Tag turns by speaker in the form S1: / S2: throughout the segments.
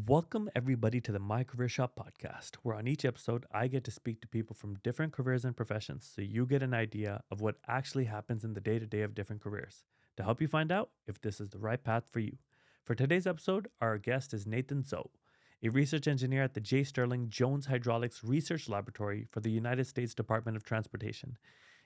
S1: Welcome, everybody, to the My Career Shop podcast, where on each episode, I get to speak to people from different careers and professions so you get an idea of what actually happens in the day to day of different careers to help you find out if this is the right path for you. For today's episode, our guest is Nathan Tsou, a research engineer at the J. Sterling Jones Hydraulics Research Laboratory for the United States Department of Transportation.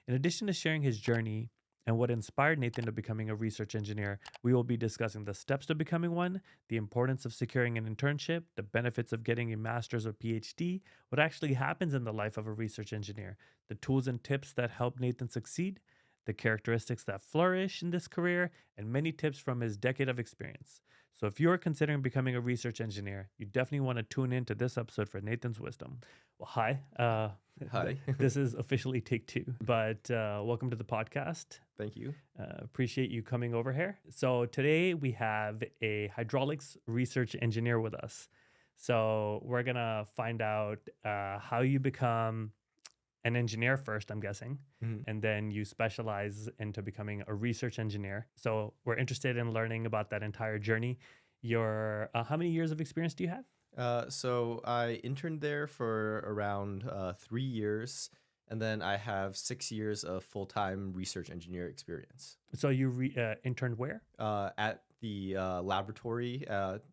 S1: In addition to sharing his journey and what inspired Nathan to becoming a research engineer, we will be discussing the steps to becoming one, the importance of securing an internship, the benefits of getting a master's or PhD, what actually happens in the life of a research engineer, the tools and tips that help Nathan succeed, the characteristics that flourish in this career, and many tips from his decade of experience. So if you are considering becoming a research engineer, you definitely want to tune in to this episode for Nathan's wisdom. Well, hi.
S2: Hi.
S1: This is officially take two, but welcome to the podcast.
S2: Thank you.
S1: Appreciate you coming over here. So today we have a hydraulics research engineer with us. So we're going to find out how you become an engineer first, I'm guessing, and then you specialize into becoming a research engineer. So we're interested in learning about that entire journey. How many years of experience do you have?
S2: So I interned there for around 3 years, and then I have 6 years of full-time research engineer experience.
S1: So you interned where?
S2: At the laboratory.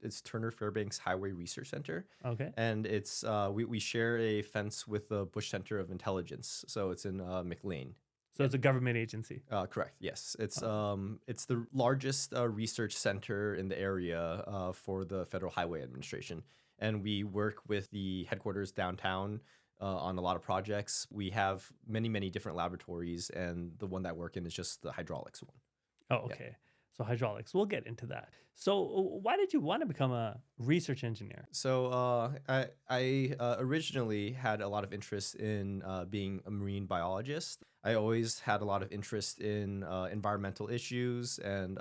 S2: It's Turner-Fairbank Highway Research Center.
S1: Okay.
S2: And it's we share a fence with the Bush Center of Intelligence. So it's in McLean.
S1: So it's a government agency.
S2: Correct. Yes, it's the largest research center in the area for the Federal Highway Administration, and we work with the headquarters downtown on a lot of projects. We have many different laboratories, and the one that I work in is just the hydraulics one.
S1: Oh, okay. Yeah. So hydraulics, we'll get into that. So why did you want to become a research engineer?
S2: So I originally had a lot of interest in being a marine biologist. I always had a lot of interest in environmental issues and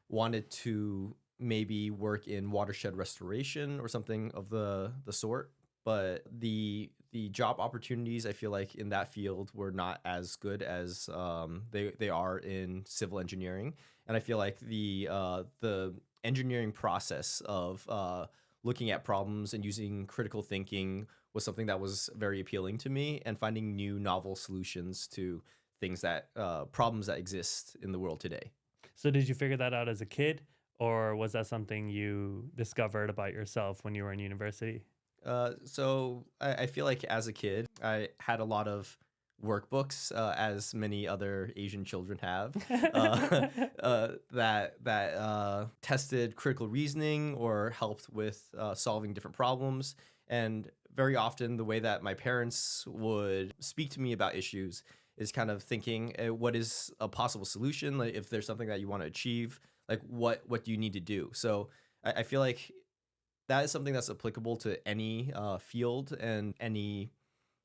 S2: wanted to maybe work in watershed restoration or something of the sort. But the job opportunities, I feel like, in that field were not as good as they are in civil engineering. And I feel like the engineering process of looking at problems and using critical thinking was something that was very appealing to me, and finding new novel solutions to problems that exist in the world today.
S1: So did you figure that out as a kid, or was that something you discovered about yourself when you were in university?
S2: So I feel like as a kid, I had a lot of workbooks, as many other Asian children have, that tested critical reasoning or helped with solving different problems. And very often, the way that my parents would speak to me about issues is kind of thinking, what is a possible solution? Like, if there's something that you want to achieve, like what do you need to do? So I feel like that is something that's applicable to any field and any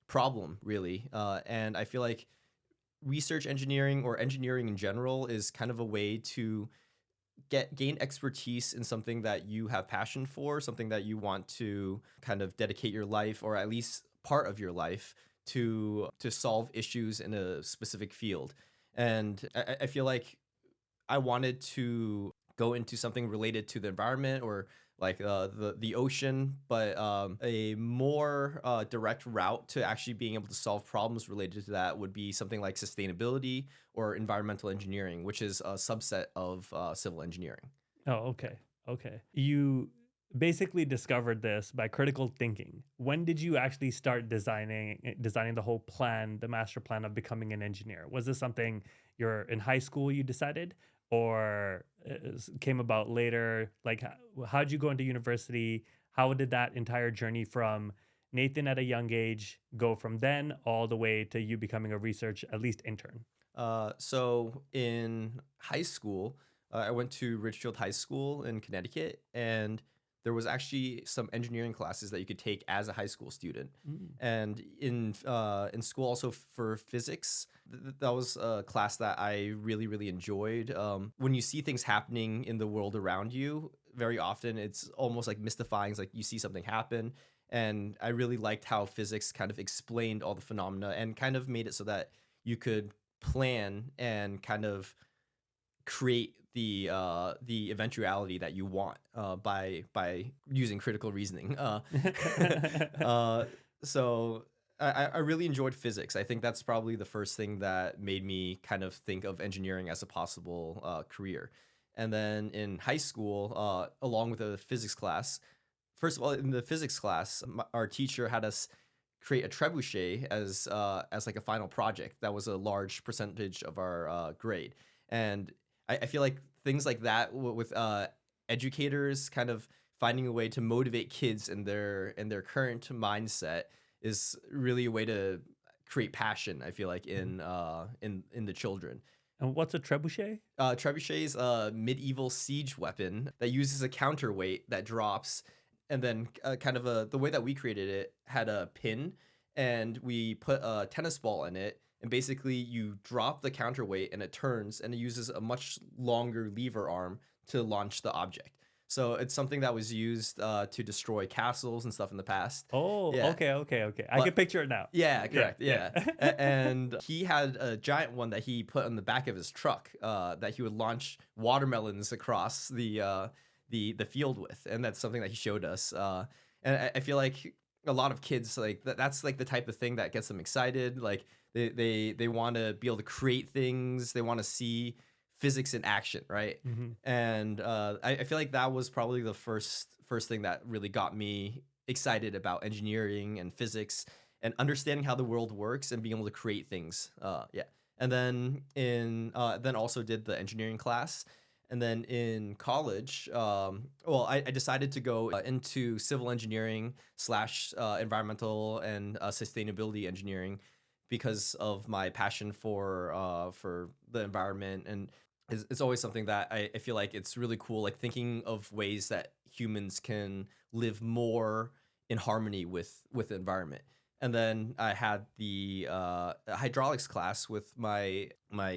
S2: problem, really. And I feel like research engineering, or engineering in general, is kind of a way to gain expertise in something that you have passion for, something that you want to kind of dedicate your life, or at least part of your life, to solve issues in a specific field. And I feel like I wanted to go into something related to the environment, or like the ocean, but a more direct route to actually being able to solve problems related to that would be something like sustainability or environmental engineering, which is a subset of civil engineering.
S1: Oh, okay. Okay. You basically discovered this by critical thinking. When did you actually start designing the whole plan, the master plan of becoming an engineer? Was this something you're in high school you decided, or came about later? Like, how'd you go into university? How did that entire journey from Nathan at a young age go from then all the way to you becoming a research, at least intern?
S2: So in high school, I went to Ridgefield High School in Connecticut, and there was actually some engineering classes that you could take as a high school student. And in school, also for physics, that was a class that I really enjoyed. When you see things happening in the world around you, very often it's almost like mystifying. It's like you see something happen, and I really liked how physics kind of explained all the phenomena and kind of made it so that you could plan and kind of create the eventuality that you want by using critical reasoning. Uh, so I really enjoyed physics. I think that's probably the first thing that made me kind of think of engineering as a possible career. And then in high school, along with a physics class, first of all, in the physics class, our teacher had us create a trebuchet as like a final project. That was a large percentage of our grade, and I feel like things like that with educators kind of finding a way to motivate kids in their current mindset is really a way to create passion. I feel like in the children.
S1: And what's a trebuchet?
S2: Trebuchet is a medieval siege weapon that uses a counterweight that drops, and then the way that we created it had a pin, and we put a tennis ball in it, and basically you drop the counterweight and it turns, and it uses a much longer lever arm to launch the object. So it's something that was used to destroy castles and stuff in the past.
S1: Oh,
S2: Yeah.
S1: okay. I can picture it now.
S2: Yeah, correct. Yeah. And he had a giant one that he put on the back of his truck that he would launch watermelons across the field with, and that's something that he showed us. And I feel like a lot of kids like that's like the type of thing that gets them excited. Like they want to be able to create things. They want to see physics in action, right?
S1: Mhm.
S2: And I feel like that was probably the first thing that really got me excited about engineering and physics and understanding how the world works and being able to create things. Yeah. And then then also did the engineering class. And then in college, I decided to go into civil engineering slash environmental and sustainability engineering because of my passion for the environment. And it's always something that I feel like it's really cool, like thinking of ways that humans can live more in harmony with the environment. And then I had the hydraulics class with my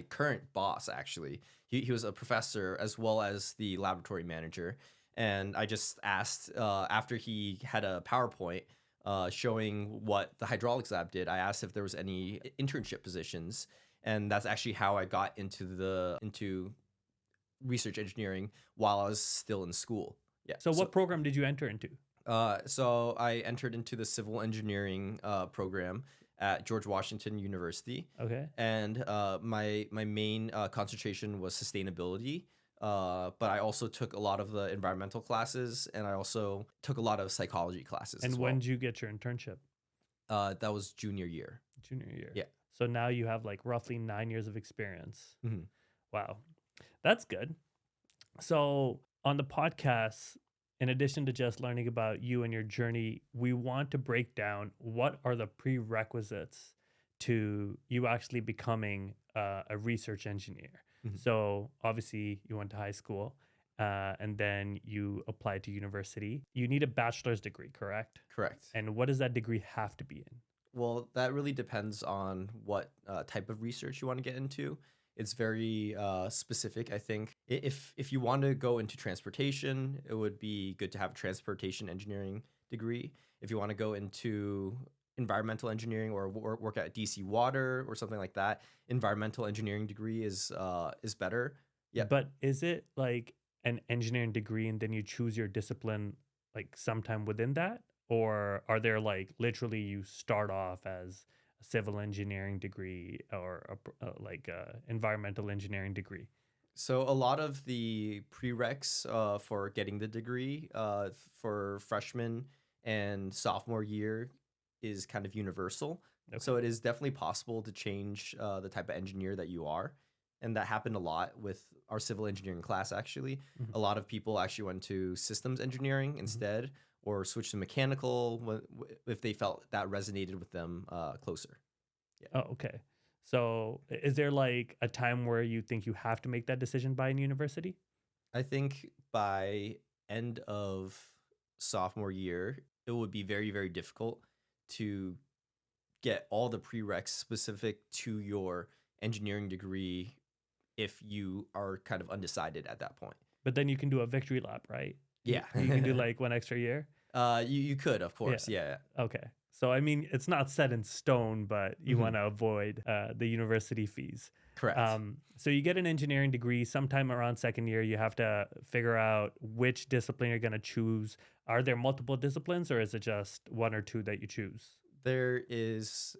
S2: current boss. Actually, he was a professor as well as the laboratory manager. And I just asked after he had a PowerPoint showing what the hydraulics lab did. I asked if there was any internship positions, and that's actually how I got into research engineering while I was still in school. Yeah.
S1: So what program did you enter into?
S2: So I entered into the civil engineering program at George Washington University.
S1: Okay.
S2: And my main concentration was sustainability. But I also took a lot of the environmental classes, and I also took a lot of psychology classes.
S1: And
S2: as
S1: when
S2: well.
S1: did you get your internship?
S2: That was junior year.
S1: Junior year.
S2: Yeah.
S1: So now you have like roughly 9 years of experience.
S2: Mhm.
S1: Wow. That's good. So on the podcast, in addition to just learning about you and your journey, we want to break down what are the prerequisites to you actually becoming a research engineer.
S2: Mhm.
S1: So obviously you went to high school and then you applied to university. You need a bachelor's degree, correct?
S2: Correct.
S1: And what does that degree have to be in?
S2: Well, that really depends on what type of research you want to get into. It's very specific, I think. If you want to go into transportation, it would be good to have a transportation engineering degree. If you want to go into environmental engineering or work at DC Water or something like that, environmental engineering degree is better. Yeah.
S1: But is it like an engineering degree and then you choose your discipline like sometime within that? Or are there like literally you start off as a civil engineering degree or like a environmental engineering degree?
S2: So a lot of the prereqs for getting the degree for freshman and sophomore year is kind of universal.
S1: Okay.
S2: So it is definitely possible to change the type of engineer that you are. And that happened a lot with our civil engineering class, actually.
S1: Mhm.
S2: A lot of people actually went to systems engineering instead or switched to mechanical if they felt that resonated with them closer.
S1: Oh, okay. So is there like a time where you think you have to make that decision by in university?
S2: I think by end of sophomore year, it would be very, very difficult to get all the prereqs specific to your engineering degree if you are kind of undecided at that point.
S1: But then you can do a victory lap, right?
S2: Yeah.
S1: You can do like one extra year.
S2: You could, of course. Yeah.
S1: Okay. So, I mean, it's not set in stone, but you
S2: Mhm.
S1: want to avoid the university fees.
S2: Correct.
S1: So, you get an engineering degree sometime around second year. You have to figure out which discipline you're going to choose. Are there multiple disciplines or is it just one or two that you choose?
S2: There is,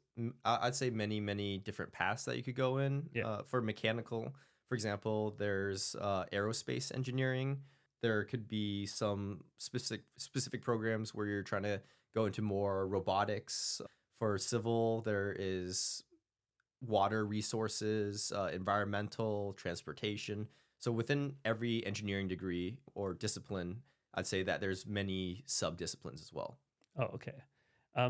S2: I'd say many different paths that you could go in.
S1: Yeah.
S2: For mechanical, for example, there's aerospace engineering. There could be some specific programs where you're trying to go into more robotics. For civil, there is water resources, environmental, transportation. So within every engineering degree or discipline, I'd say that there's many sub disciplines as well.
S1: Oh, okay.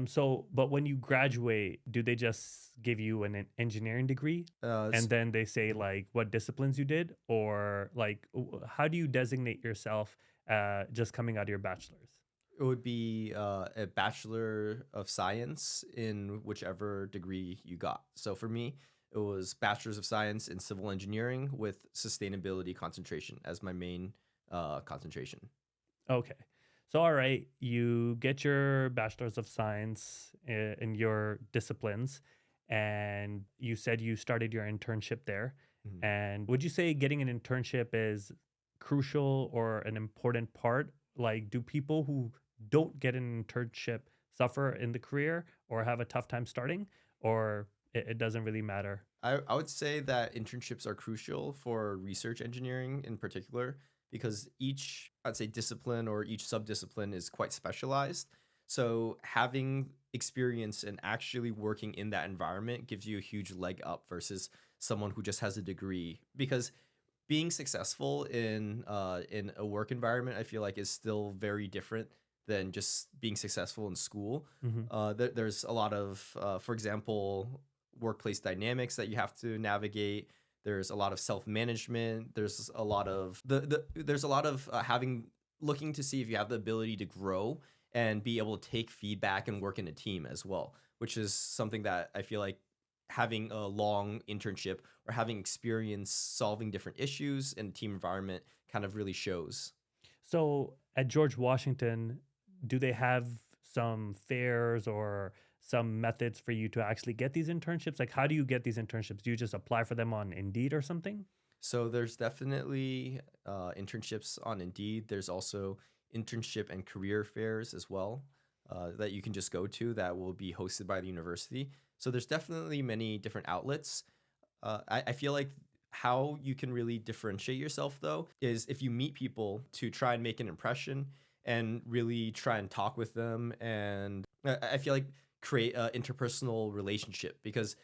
S1: So, but when you graduate, do they just give you an engineering degree and
S2: S-
S1: then they say like what disciplines you did, or like how do you designate yourself just coming out of your bachelor's?
S2: It would be a Bachelor of Science in whichever degree you got. So for me, it was Bachelor's of Science in Civil Engineering with sustainability concentration as my main concentration.
S1: Okay. So, all right, you get your bachelor's of science in your disciplines, and you said you started your internship there.
S2: Mhm.
S1: And would you say getting an internship is crucial or an important part? Like, do people who don't get an internship suffer in the career or have a tough time starting, or it doesn't really matter?
S2: I would say that internships are crucial for research engineering in particular because each, I'd say, discipline or each subdiscipline is quite specialized. So having experience and actually working in that environment gives you a huge leg up versus someone who just has a degree. Because being successful in a work environment, I feel like is still very different than just being successful in school.
S1: Hmm.
S2: There's a lot of, for example, workplace dynamics that you have to navigate. There's a lot of self management. There's a lot of there's a lot of having looking to see if you have the ability to grow and be able to take feedback and work in a team as well, which is something that I feel like having a long internship or having experience solving different issues in a team environment kind of really shows.
S1: So at George Washington, do they have some fairs or some methods for you to actually get these internships? Like, how do you get these internships? Do you just apply for them on Indeed or something?
S2: So there's definitely internships on Indeed. There's also internship and career fairs as well that you can just go to that will be hosted by the university. So there's definitely many different outlets. I feel like how you can really differentiate yourself though is if you meet people to try and make an impression and really try and talk with them and I feel like create an interpersonal relationship because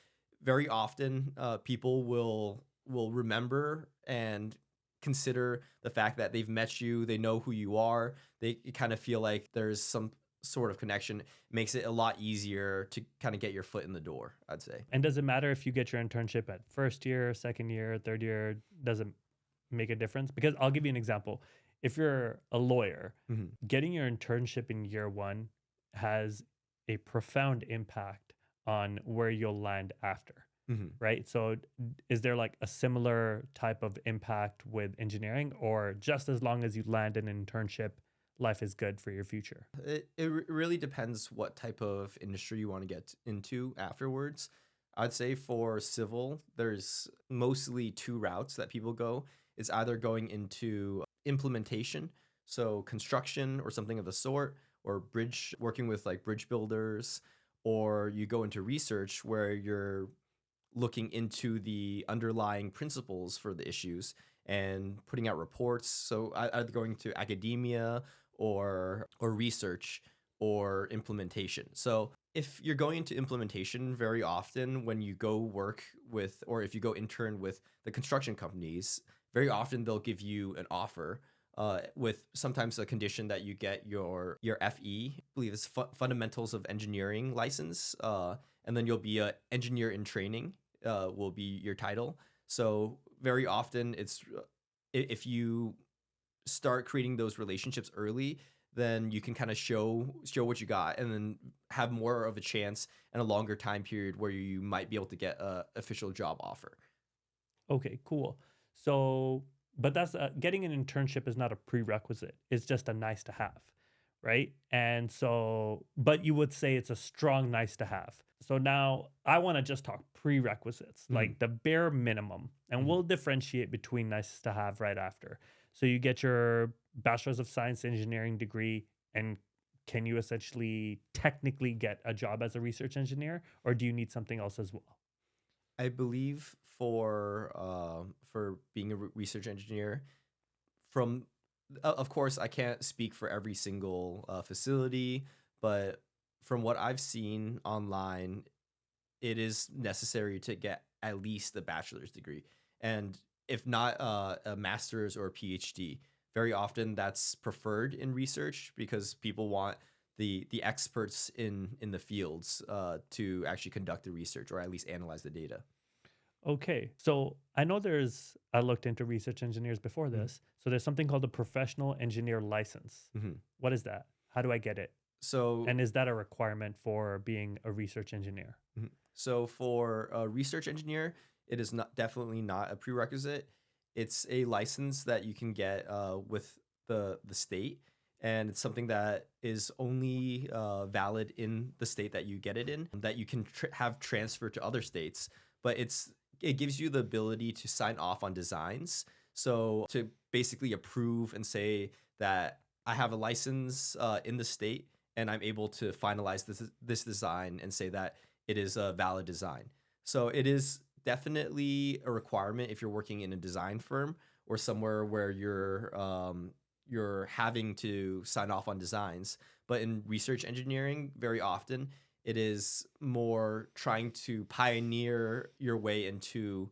S2: very often people will remember and consider the fact that they've met you, they know who you are, they kind of feel like there's some sort of connection, makes it a lot easier to kind of get your foot in the door, I'd say.
S1: And does it matter if you get your internship at first year, second year, third year? Does it make a difference? Because I'll give you an example. If you're a lawyer,
S2: Mhm.
S1: getting your internship in year one has a profound impact on where you'll land after,
S2: Mhm.
S1: right? So, is there like a similar type of impact with engineering, or just as long as you land an internship, life is good for your future?
S2: Really depends what type of industry you want to get into afterwards. I'd say for civil, there's mostly two routes that people go. It's either going into implementation, so construction or something of the sort, or bridge working with like bridge builders, or you go into research where you're looking into the underlying principles for the issues and putting out reports. So either going to academia or research or implementation. So if you're going into implementation, very often when you go work with or if you go intern with the construction companies, very often they'll give you an offer with sometimes a condition that you get your FE, I believe it's fundamentals of engineering license, and then you'll be a engineer in training will be your title. So very often it's if you start creating those relationships early, then you can kind of show what you got, and then have more of a chance and a longer time period where you might be able to get a official job offer.
S1: Okay, cool. So, but that's getting an internship is not a prerequisite. It's just a nice to have, right? And so, but you would say it's a strong nice to have. So now I want to just talk prerequisites,
S2: Mhm,
S1: like the bare minimum, and
S2: mhm.
S1: we'll differentiate between nice to have right after. So you get your bachelor's of science engineering degree, and can you essentially technically get a job as a research engineer, or do you need something else as well?
S2: I believe for being a research engineer, from of course I can't speak for every single facility, but from what I've seen online, it is necessary to get at least a bachelor's degree, and if not a master's or a PhD. Very often that's preferred in research because people want the experts in the fields to actually conduct the research or at least analyze the data.
S1: Okay. So I know I looked into research engineers before
S2: Mhm,
S1: this. So there's something called the professional engineer license.
S2: mhm.
S1: What is that? How do I get it?
S2: So
S1: And is that a requirement for being a research engineer?
S2: So for a research engineer, it is not definitely not a prerequisite. It's a license that you can get with the state, and it's something that is only valid in the state that you get it in. That you can have transferred to other states, but it gives you the ability to sign off on designs. So to basically approve and say that I have a license in the state, and I'm able to finalize this design and say that it is a valid design. So it is definitely a requirement if you're working in a design firm or somewhere where you're having to sign off on designs. But in research engineering, very often it is more trying to pioneer your way into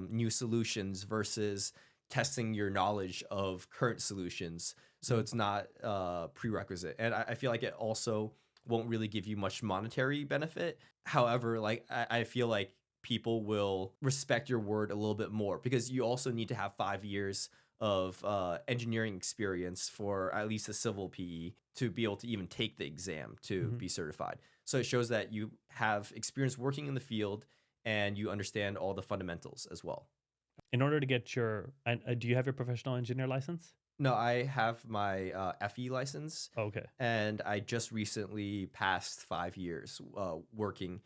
S2: new solutions versus testing your knowledge of current solutions. So
S1: Mm.
S2: it's not prerequisite, and I feel like it also won't really give you much monetary benefit. However, like I feel like people will respect your word a little bit more because you also need to have 5 years of engineering experience for at least a civil PE to be able to even take the exam to
S1: Mhm.
S2: be certified. So it shows that you have experience working in the field and you understand all the fundamentals as well.
S1: In order to get do you have your professional engineer license?
S2: No, I have my FE license,
S1: Okay.
S2: and I just recently passed 5 years working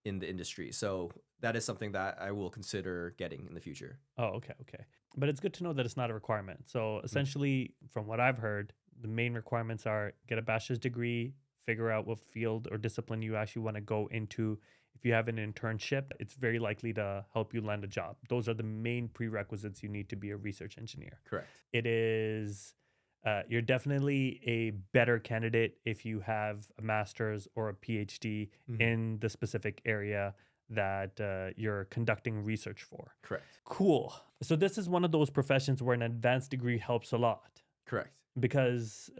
S2: in the industry. So that is something that I will consider getting in the future.
S1: Oh, okay. Okay. But it's good to know that it's not a requirement. So
S2: Mm,
S1: essentially, from what I've heard, the main requirements are get a bachelor's degree, figure out what field or discipline you actually want to go into. If you have an internship, it's very likely to help you land a job. Those are the main prerequisites you need to be a research engineer.
S2: correct.
S1: It is, you're definitely a better candidate if you have a master's or a PhD
S2: Mhm,
S1: in the specific area that you're conducting research for.
S2: correct.
S1: Cool. So this is one of those professions where an advanced degree helps a lot
S2: Correct.
S1: because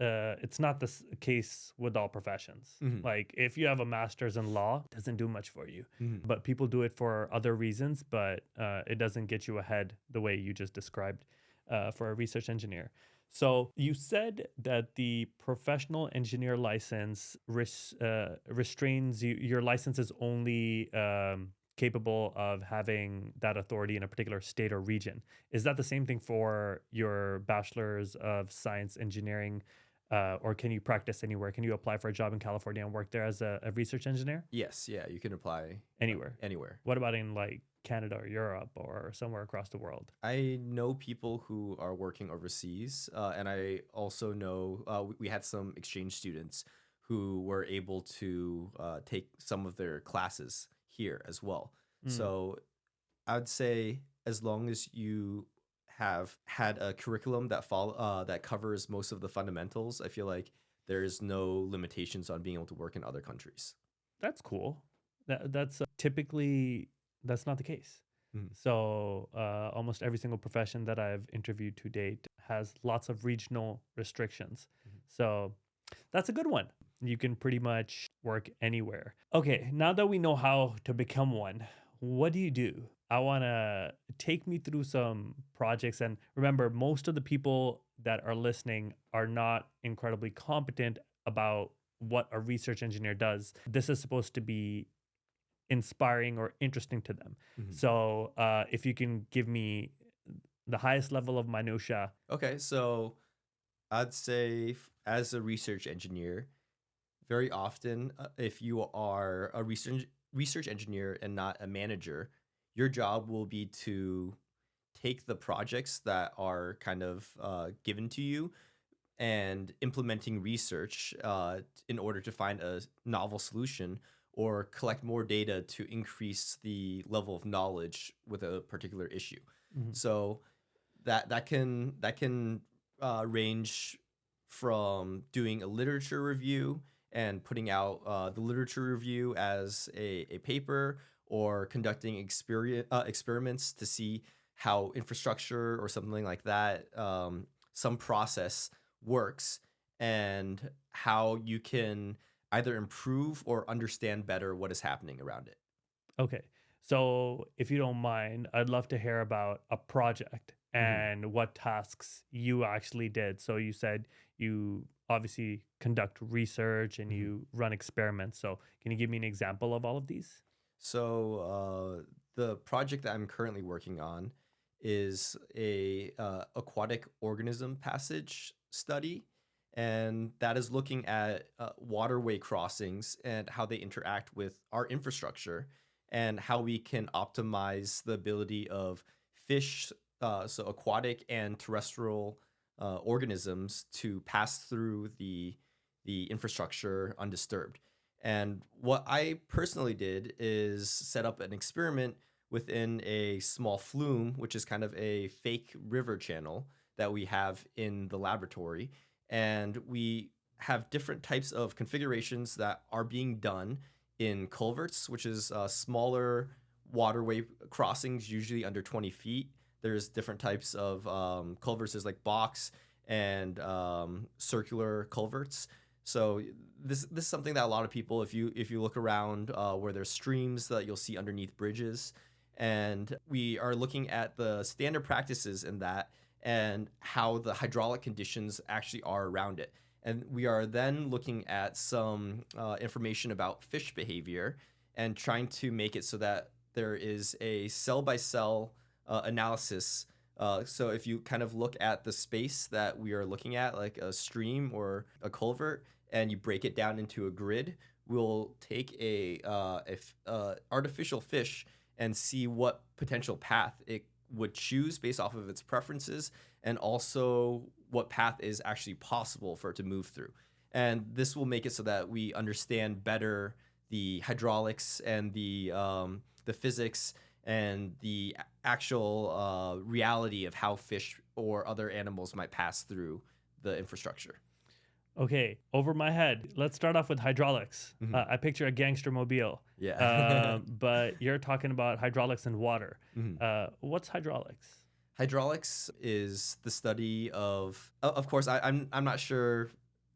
S1: it's not the case with all professions.
S2: Mhm,
S1: Like if you have a master's in law, it doesn't do much for you,
S2: mhm.
S1: but people do it for other reasons. But it doesn't get you ahead the way you just described for a research engineer. So you said that the professional engineer license restrains you. Your license is only capable of having that authority in a particular state or region. Is that the same thing for your bachelor's of science engineering? Or can you practice anywhere? Can you apply for a job in California and work there as a research engineer?
S2: Yes, yeah, you can apply
S1: Anywhere.
S2: anywhere.
S1: What about in like Canada or Europe or somewhere across the world?
S2: I know people who are working overseas, and I also know we had some exchange students who were able to take some of their classes here as well.
S1: Mm.
S2: So I'd say as long as you have had a curriculum that covers most of the fundamentals, I feel like there's no limitations on being able to work in other countries.
S1: That's cool. That's typically that's not the case.
S2: Mhm,
S1: So almost every single profession that I've interviewed to date has lots of regional restrictions.
S2: mhm.
S1: So that's a good one. You can pretty much work anywhere. Okay, now that we know how to become one, what do you do? I want to take me through some projects. And remember, most of the people that are listening are not incredibly competent about what a research engineer does. This is supposed to be inspiring or interesting to them.
S2: Mhm.
S1: So if you can give me the highest level of minutia.
S2: Okay, so I'd say as a research engineer, very often, if you are a research engineer and not a manager, your job will be to take the projects that are kind of given to you and implementing research in order to find a novel solution or collect more data to increase the level of knowledge with a particular issue.
S1: Mhm.
S2: So that can range from doing a literature review and putting out the literature review as a paper, or conducting experiments to see how infrastructure or something like that, some process works, and how you can either improve or understand better what is happening around it.
S1: Okay. So, if you don't mind, I'd love to hear about a project
S2: Mhm.
S1: and what tasks you actually did. So, you said you obviously conduct research and
S2: Mhm.
S1: you run experiments. So, can you give me an example of all of these?
S2: So the project that I'm currently working on is a aquatic organism passage study, and that is looking at waterway crossings and how they interact with our infrastructure, and how we can optimize the ability of fish, so aquatic and terrestrial organisms, to pass through the infrastructure undisturbed. And what I personally did is set up an experiment within a small flume, which is kind of a fake river channel that we have in the laboratory. And we have different types of configurations that are being done in culverts, which is smaller waterway crossings, usually under 20 feet. There's different types of culverts, there's like box and circular culverts. So this is something that a lot of people, if you look around where there's streams, that you'll see underneath bridges, and we are looking at the standard practices in that and how the hydraulic conditions actually are around it. And we are then looking at some information about fish behavior and trying to make it so that there is a cell by cell analysis. So if you kind of look at the space that we are looking at, like a stream or a culvert, and you break it down into a grid, we'll take a artificial fish and see what potential path it would choose based off of its preferences, and also what path is actually possible for it to move through. And this will make it so that we understand better the hydraulics and the physics and the actual reality of how fish or other animals might pass through the infrastructure.
S1: Okay, over my head. Let's start off with hydraulics.
S2: Mhm.
S1: I picture a gangster mobile,
S2: Yeah.
S1: but you're talking about hydraulics and water.
S2: Mhm.
S1: What's hydraulics?
S2: Hydraulics is the study of course, I'm not sure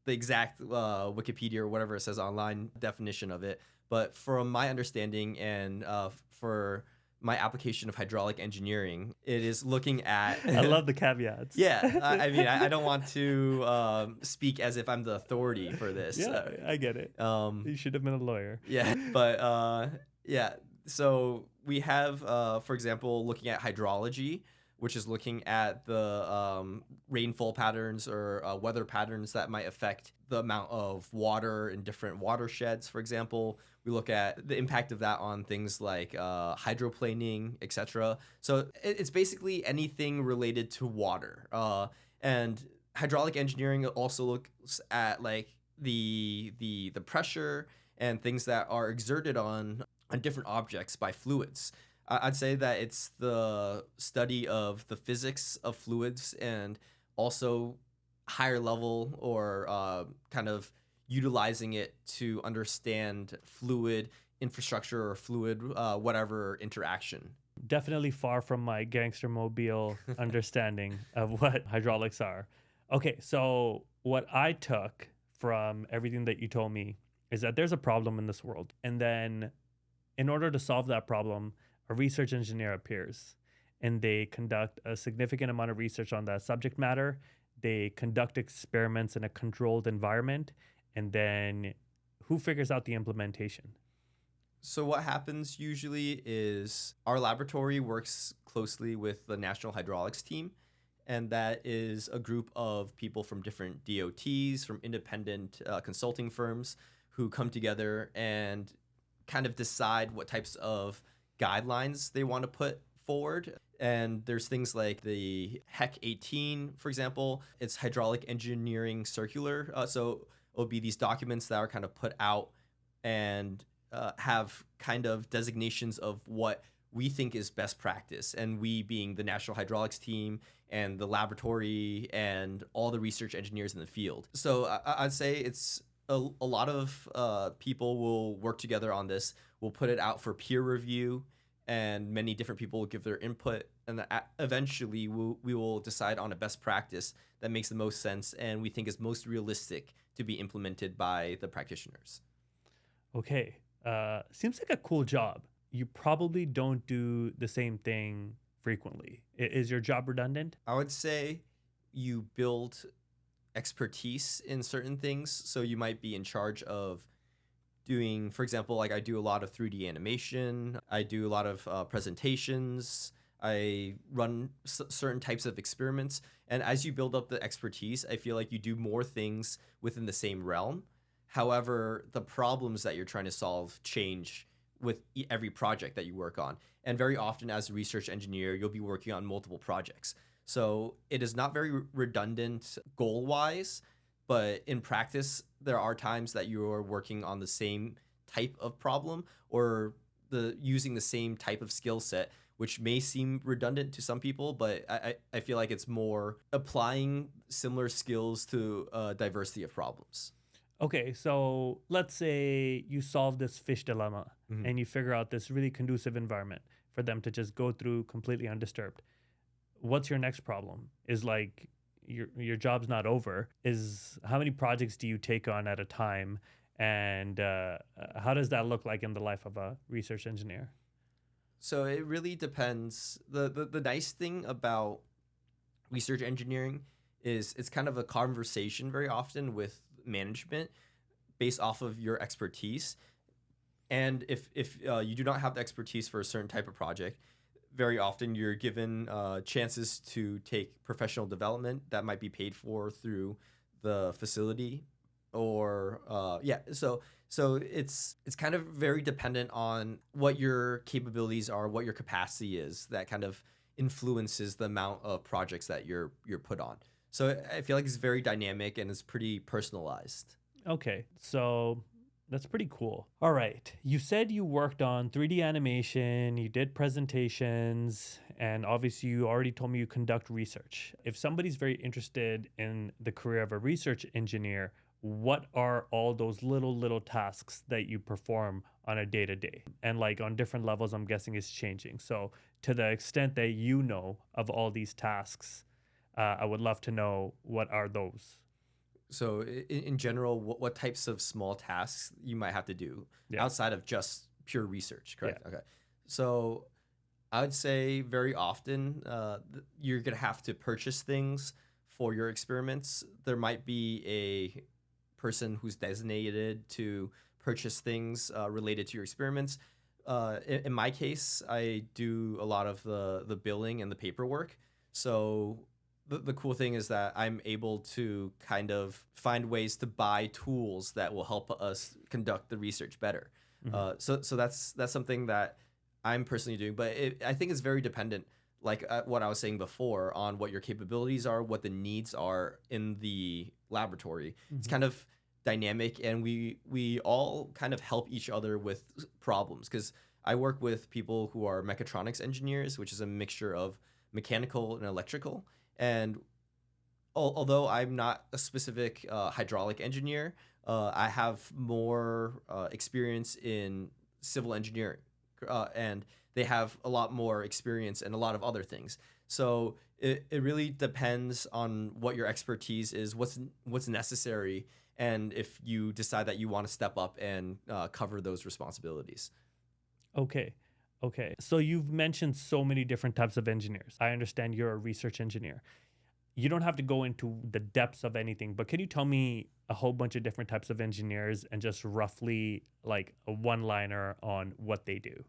S2: the exact Wikipedia or whatever it says online definition of it, but from my understanding and for my application of hydraulic engineering, it is looking at
S1: I love the caveats.
S2: yeah. I mean, I don't want to speak as if I'm the authority for this.
S1: Yeah, I get it.
S2: Um,
S1: You should have been a lawyer.
S2: yeah, but yeah. So we have, for example, looking at hydrology, which is looking at the rainfall patterns or weather patterns that might affect the amount of water in different watersheds. For example, we look at the impact of that on things like hydroplaning, etc. So it's basically anything related to water. And hydraulic engineering also looks at like the pressure and things that are exerted on different objects by fluids. I'd say that it's the study of the physics of fluids, and also higher level, or kind of utilizing it to understand fluid infrastructure or fluid whatever interaction.
S1: Definitely far from my gangster mobile understanding of what hydraulics are. Okay, so what I took from everything that you told me is that there's a problem in this world. And then, in order to solve that problem, a research engineer appears and they conduct a significant amount of research on that subject matter. They conduct experiments in a controlled environment. And then who figures out the implementation?
S2: So what happens usually is our laboratory works closely with the National Hydraulics team, and that is a group of people from different DOTs, from independent consulting firms who come together and kind of decide what types of guidelines they want to put forward. And there's things like the HEC 18, for example. It's hydraulic engineering circular. So it'll be these documents that are kind of put out and have kind of designations of what we think is best practice. And we being the National Hydraulics team and the laboratory and all the research engineers in the field. So I'd say it's a lot of people will work together on this. We'll put it out for peer review, and many different people will give their input, and eventually we will decide on a best practice that makes the most sense and we think is most realistic to be implemented by the practitioners.
S1: Okay. Seems like a cool job. You probably don't do the same thing frequently. Is your job redundant?
S2: I would say you build expertise in certain things. So you might be in charge of doing, for example, like I do a lot of 3D animation. I do a lot of presentations. I run certain types of experiments. And as you build up the expertise, I feel like you do more things within the same realm. However, the problems that you're trying to solve change with every project that you work on. And very often as a research engineer, you'll be working on multiple projects. So it is not very redundant goal-wise, but in practice, there are times that you're working on the same type of problem or using the same type of skill set, which may seem redundant to some people, but I feel like it's more applying similar skills to a diversity of problems.
S1: Okay, so let's say you solve this fish dilemma and you figure out this really conducive environment for them to just go through completely undisturbed. What's your next problem? Is like your job's not over. Is how many projects do you take on at a time? And how does that look like in the life of a research engineer?
S2: So it really depends. The nice thing about research engineering is it's kind of a conversation very often with management based off of your expertise. And if you do not have the expertise for a certain type of project, very often you're given chances to take professional development that might be paid for through the facility or so it's kind of very dependent on what your capabilities are, what your capacity is, that kind of influences the amount of projects that you're put on. So I feel like it's very dynamic and it's pretty personalized.
S1: Okay, so that's pretty cool. All right. You said you worked on 3D animation, you did presentations, and obviously you already told me you conduct research. If somebody's very interested in the career of a research engineer, what are all those little tasks that you perform on a day-to-day? And like on different levels, I'm guessing it's changing. So to the extent that you know of all these tasks, I would love to know what are those.
S2: So in general, what types of small tasks you might have to do outside of just pure research, correct?
S1: Yeah.
S2: Okay. So I would say very often you're going to have to purchase things for your experiments. There might be a person who's designated to purchase things related to your experiments. In my case, I do a lot of the billing and the paperwork. So the cool thing is that I'm able to kind of find ways to buy tools that will help us conduct the research better. So that's something that I'm personally doing. But I think it's very dependent, like what I was saying before, on what your capabilities are, what the needs are in the laboratory. It's kind of dynamic, and we all kind of help each other with problems, because I work with people who are mechatronics engineers, which is a mixture of mechanical and electrical. And although I'm not a specific hydraulic engineer, I have more experience in civil engineering, and they have a lot more experience in a lot of other things. So it really depends on what your expertise is, what's necessary, and if you decide that you want to step up and cover those responsibilities.
S1: Okay. Okay. So you've mentioned so many different types of engineers. I understand you're a research engineer. You don't have to go into the depths of anything, but can you tell me a whole bunch of different types of engineers and just roughly like a one-liner on what they do?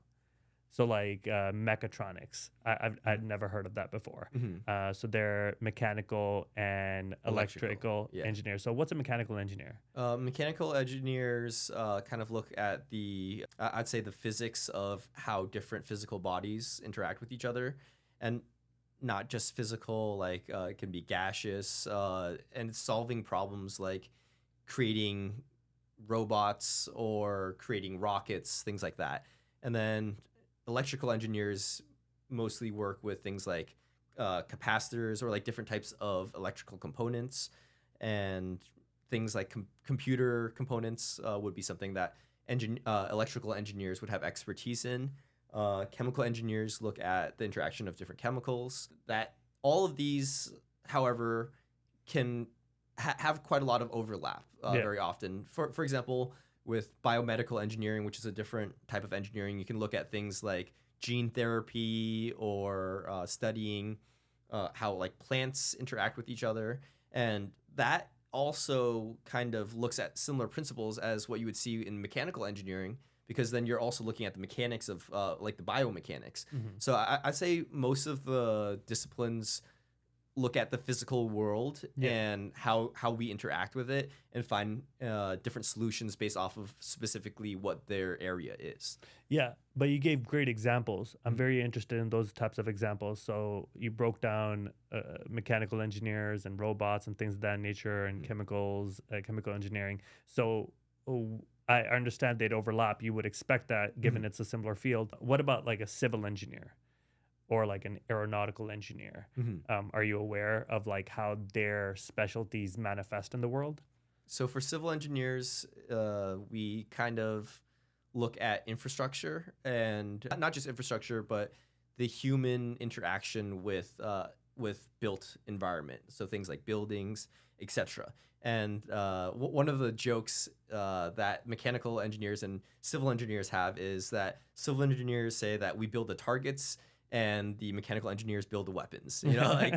S1: So like mechatronics, I'd never heard of that before.
S2: Mhm.
S1: So they're mechanical and
S2: Electrical.
S1: electrical
S2: Yeah.
S1: engineers. So what's a mechanical engineer?
S2: Mechanical engineers kind of look at I'd say the physics of how different physical bodies interact with each other, and not just physical, like it can be gaseous, and solving problems like creating robots or creating rockets, things like that. And then electrical engineers mostly work with things like capacitors or like different types of electrical components, and things like computer components would be something that electrical engineers would have expertise in. Chemical engineers look at the interaction of different chemicals. That all of these, however, can have quite a lot of overlap
S1: Yeah.
S2: very often. For example, with biomedical engineering, which is a different type of engineering, you can look at things like gene therapy or studying how like plants interact with each other, and that also kind of looks at similar principles as what you would see in mechanical engineering, because then you're also looking at the mechanics of like the biomechanics.
S1: Mhm.
S2: So I'd say most of the disciplines look at the physical world
S1: Yeah.
S2: and how we interact with it, and find different solutions based off of specifically what their area is.
S1: Yeah, but you gave great examples. I'm
S2: Mhm.
S1: very interested in those types of examples. So you broke down mechanical engineers and robots and things of that nature, and
S2: Mhm.
S1: chemicals, chemical engineering. So I understand they'd overlap. You would expect that given
S2: Mhm.
S1: it's a similar field. What about like a civil engineer or like an aeronautical engineer?
S2: Mhm.
S1: Are you aware of like how their specialties manifest in the world?
S2: So for civil engineers, we kind of look at infrastructure, and not just infrastructure, but the human interaction with built environment. So things like buildings, etc. And one of the jokes that mechanical engineers and civil engineers have is that civil engineers say that we build the targets, and the mechanical engineers build the weapons. You know, like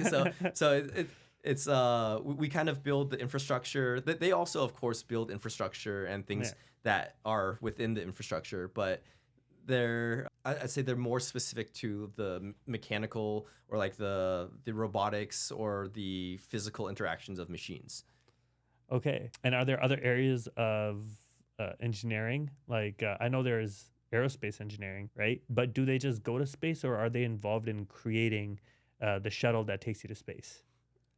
S2: it's we kind of build the infrastructure. That they also of course build infrastructure and
S1: Yeah.
S2: things that are within the infrastructure, but I'd say they're more specific to the mechanical, or like the robotics or the physical interactions of machines.
S1: Okay. And are there other areas of engineering? Like I know there's aerospace engineering, right? But do they just go to space, or are they involved in creating the shuttle that takes you to space?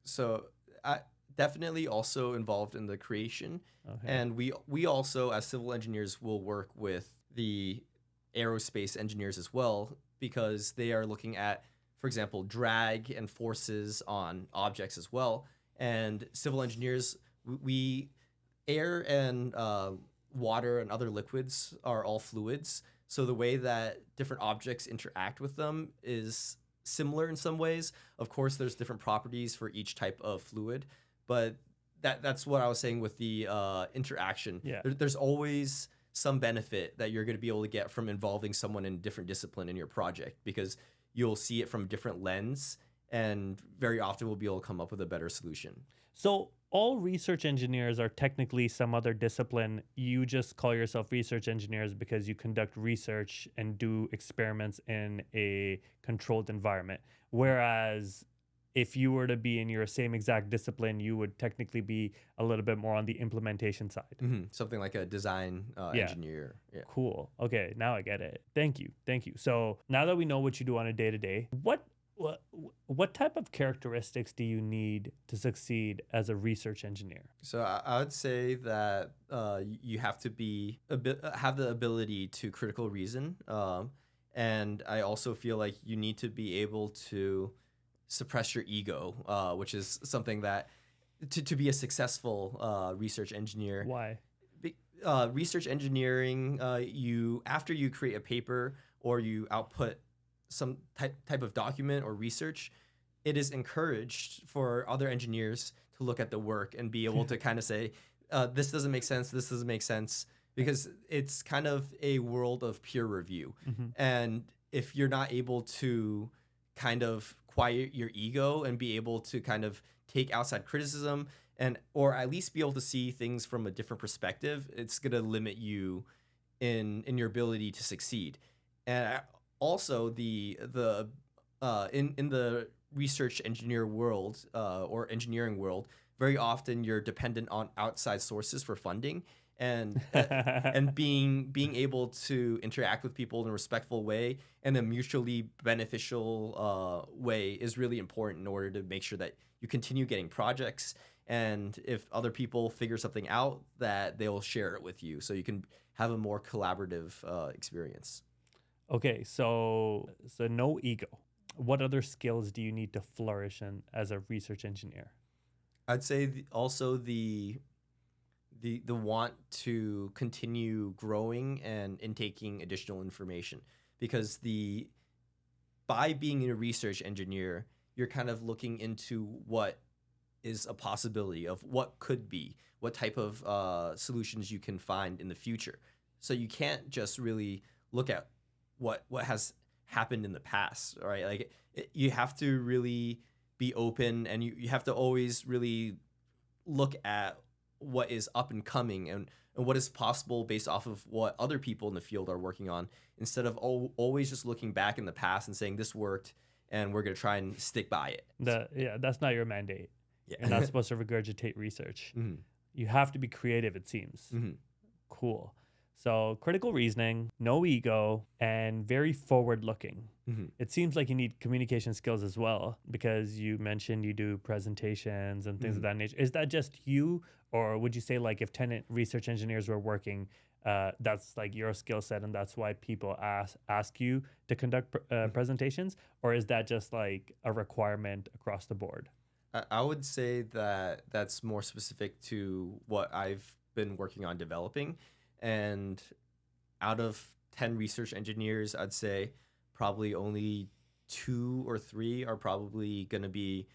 S2: So I definitely also involved in the creation,
S1: Okay.
S2: and we also as civil engineers will work with the aerospace engineers as well, because they are looking at, for example, drag and forces on objects as well. And civil engineers, we air and water and other liquids are all fluids. So the way that different objects interact with them is similar in some ways. Of course, there's different properties for each type of fluid, but that's what I was saying with the interaction.
S1: Yeah.
S2: There's always some benefit that you're going to be able to get from involving someone in a different discipline in your project, because you'll see it from a different lens, and very often we'll be able to come up with a better solution.
S1: So all research engineers are technically some other discipline. You just call yourself research engineers because you conduct research and do experiments in a controlled environment. Whereas if you were to be in your same exact discipline, you would technically be a little bit more on the implementation side.
S2: Something like a design
S1: Yeah.
S2: engineer. Yeah.
S1: Cool. Okay, now I get it. Thank you. Thank you. So now that we know what you do on a day to day, what what type of characteristics do you need to succeed as a research engineer?
S2: So I would say that you have to be have the ability to critical reason, and I also feel like you need to be able to suppress your ego, which is something that to be a successful research engineer.
S1: Why?
S2: Research engineering, you after you create a paper or you output some type of document or research, it is encouraged for other engineers to look at the work and be able to kind of say, this doesn't make sense, this doesn't make sense, because it's kind of a world of peer review.
S1: Hmm.
S2: And if you're not able to kind of quiet your ego and be able to kind of take outside criticism, and or at least be able to see things from a different perspective, it's going to limit you in your ability to succeed. And Also, in the research engineer world or engineering world, very often you're dependent on outside sources for funding, and being able to interact with people in a respectful way and a mutually beneficial way is really important in order to make sure that you continue getting projects. And if other people figure something out, that they'll share it with you, so you can have a more collaborative experience.
S1: Okay, so no ego. What other skills do you need to flourish in as a research engineer?
S2: I'd say also the want to continue growing and intaking additional information, because the by being a research engineer, you're kind of looking into what is a possibility of what could be, what type of solutions you can find in the future. So you can't just really look at what has happened in the past, right? Like you have to really be open, and you have to always really look at what is up and coming, and what is possible based off of what other people in the field are working on, instead of always just looking back in the past and saying this worked and we're going to try and stick by it.
S1: Yeah, that's not your mandate.
S2: Yeah.
S1: You're not supposed to regurgitate research.
S2: Mhm.
S1: You have to be creative, it seems.
S2: Mhm.
S1: Cool. So critical reasoning, no ego, and very forward looking.
S2: Mhm.
S1: It seems like you need communication skills as well, because you mentioned you do presentations and things of
S2: Mhm.
S1: that nature. Is that just you, or would you say like if 10 research engineers were working, that's like your skill set and that's why people ask you to conduct presentations, or is that just like a requirement across the board?
S2: I would say that that's more specific to what I've been working on developing. And out of 10 research engineers, I'd say probably only two or three are probably going to be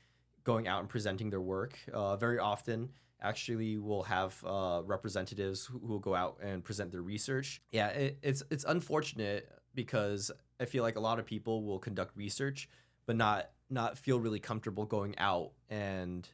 S2: going out and presenting their work. Very often, actually, we'll have representatives who will go out and present their research. Yeah, it's unfortunate, because I feel like a lot of people will conduct research, but not feel really comfortable going out and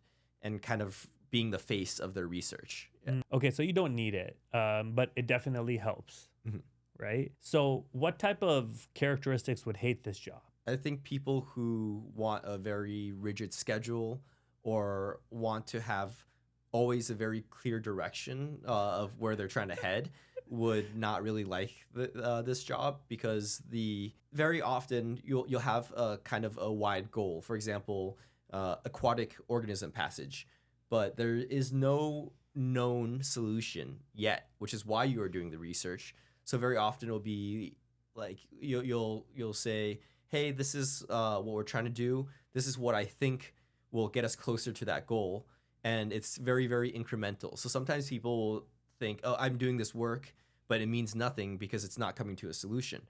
S2: kind of being the face of their research. Yeah.
S1: Okay, so you don't need it, but it definitely helps,
S2: Mhm.
S1: right? So what type of characteristics would hate this job?
S2: I think people who want a very rigid schedule or want to have always a very clear direction of where they're trying to head would not really like this job, because the very often you'll have a kind of a wide goal. For example, aquatic organism passage, but there is no known solution yet, which is why you are doing the research. So very often it'll be like you'll say, hey, this is what we're trying to do. This is what I think will get us closer to that goal. And it's very, very incremental. So sometimes people will think, oh, I'm doing this work, but it means nothing because it's not coming to a solution.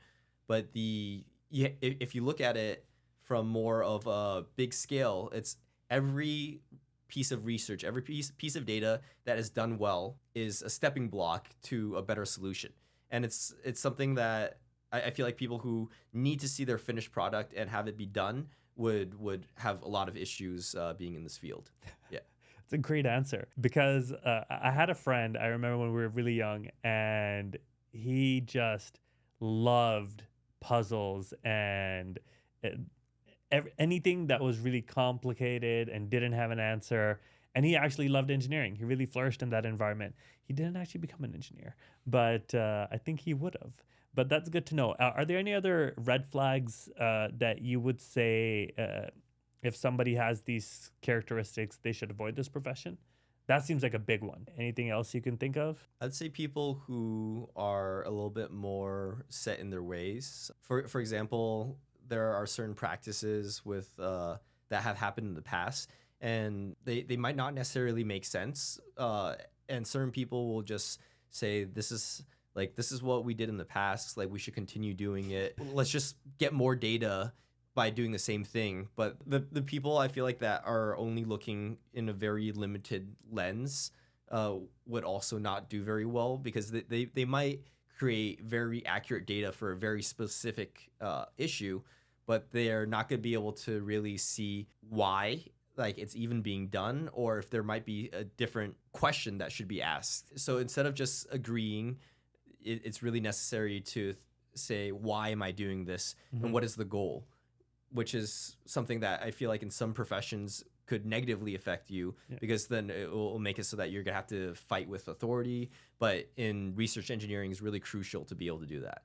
S2: But if you look at it from more of a big scale, it's every piece of research, every piece of data that is done well is a stepping block to a better solution. And it's something that I feel like people who need to see their finished product and have it be done would have a lot of issues being in this field. Yeah.
S1: It's a great answer, because I had a friend, I remember when we were really young, and he just loved puzzles and uh, anything that was really complicated and didn't have an answer. And he actually loved engineering. He really flourished in that environment. He didn't actually become an engineer, but I think he would have. But that's good to know. Are there any other red flags that you would say if somebody has these characteristics, they should avoid this profession? That seems like a big one. Anything else you can think of?
S2: I'd say people who are a little bit more set in their ways. For example, there are certain practices with that have happened in the past, and they might not necessarily make sense. And certain people will just say, this is what we did in the past. Like, we should continue doing it. Let's just get more data by doing the same thing. But the people I feel like that are only looking in a very limited lens would also not do very well, because they might create very accurate data for a very specific issue, but they're not going to be able to really see why like it's even being done, or if there might be a different question that should be asked. So instead of just agreeing, it's really necessary to say, why am I doing this
S1: Mhm.
S2: and what is the goal? Which is something that I feel like in some professions could negatively affect you
S1: Yeah.
S2: because then it will make it so that you're gonna have to fight with authority. But in research engineering is really crucial to be able to do that.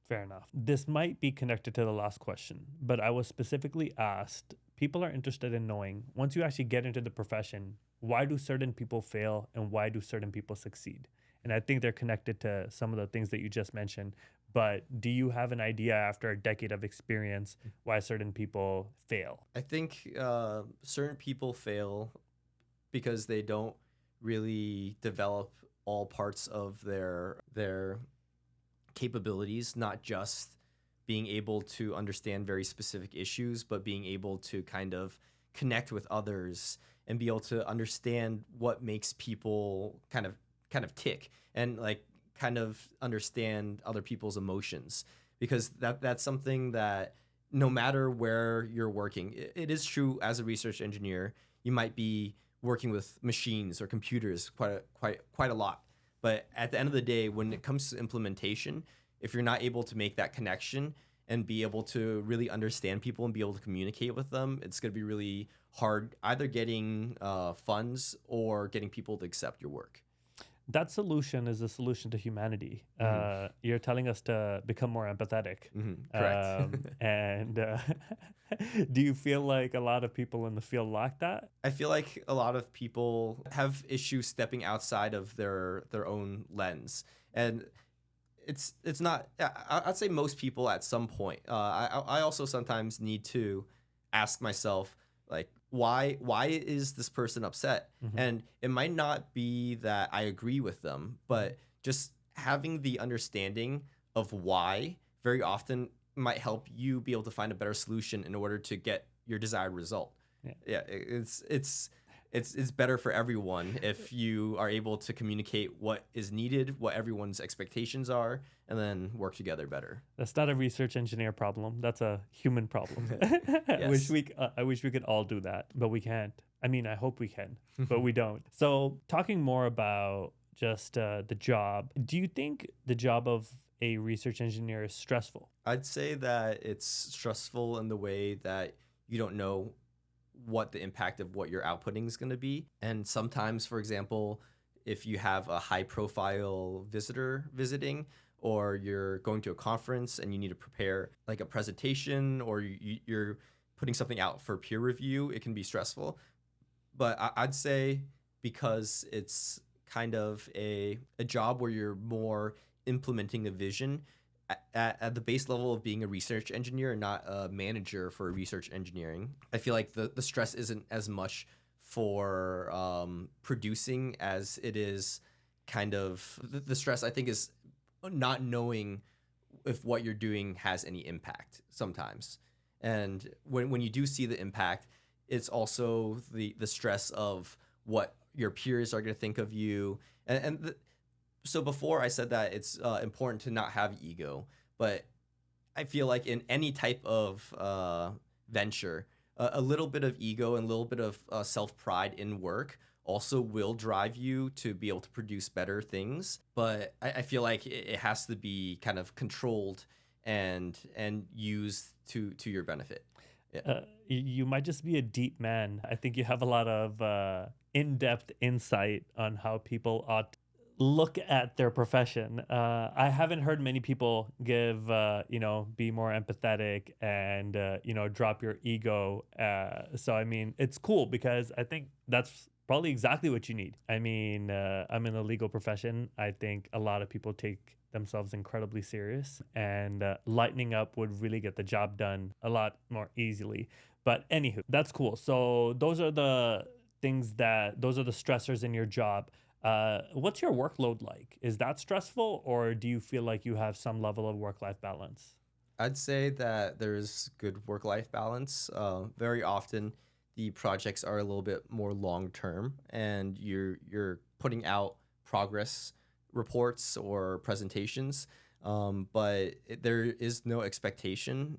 S1: Fair enough. This might be connected to the last question, but I was specifically asked people are interested in knowing once you actually get into the profession, why do certain people fail and why do certain people succeed? And I think they're connected to some of the things that you just mentioned. But do you have an idea after a decade of experience why certain people fail?
S2: I think certain people fail because they don't really develop all parts of their capabilities, not just being able to understand very specific issues, but being able to kind of connect with others and be able to understand what makes people kind of tick and like kind of understand other people's emotions because that's something that no matter where you're working, it is true as a research engineer, you might be working with machines or computers quite a lot. But at the end of the day, when it comes to implementation, if you're not able to make that connection and be able to really understand people and be able to communicate with them, it's going to be really hard either getting funds or getting people to accept your work.
S1: That solution is a solution to humanity.
S2: Hmm.
S1: You're telling us to become more empathetic.
S2: Correct.
S1: And do you feel like a lot of people in the field lack that?
S2: I feel like a lot of people have issues stepping outside of their own lens, and it's not. I'd say most people at some point. I also sometimes need to ask myself like why is this person upset?
S1: Mhm.
S2: And it might not be that I agree with them, but just having the understanding of why very often might help you be able to find a better solution in order to get your desired result.
S1: Yeah.
S2: Yeah, it's better for everyone if you are able to communicate what is needed, what everyone's expectations are, and then work together better.
S1: That's not a research engineer problem. That's a human problem.
S2: Yes.
S1: I wish we could all do that, but we can't. I mean, I hope we can, but we don't. So, talking more about just the job, do you think the job of a research engineer is stressful?
S2: I'd say that it's stressful in the way that you don't know what the impact of what you're outputting is going to be. And sometimes, for example, if you have a high profile visitor visiting, or you're going to a conference and you need to prepare like a presentation, or you're putting something out for peer review, it can be stressful. But I'd say because it's kind of a job where you're more implementing a vision at the base level of being a research engineer and not a manager for research engineering. I feel like the stress isn't as much for producing as it is kind of the stress I think is not knowing if what you're doing has any impact sometimes. And when you do see the impact, it's also the stress of what your peers are going to think of you. So before I said that it's important to not have ego, but I feel like in any type of venture, a little bit of ego and a little bit of self-pride in work also will drive you to be able to produce better things. But I feel like it has to be kind of controlled and used to your benefit. Yeah.
S1: You might just be a deep man. I think you have a lot of in-depth insight on how people ought to look at their profession. I haven't heard many people give, be more empathetic and, drop your ego. So, I mean, it's cool because I think that's probably exactly what you need. I mean, I'm in the legal profession. I think a lot of people take themselves incredibly serious, and lightening up would really get the job done a lot more easily. But anywho, that's cool. So those are the those are the stressors in your job. What's your workload like? Is that stressful, or do you feel like you have some level of work-life balance?
S2: I'd say that there's good work-life balance. Very often, the projects are a little bit more long-term, and you're putting out progress reports or presentations. But there is no expectation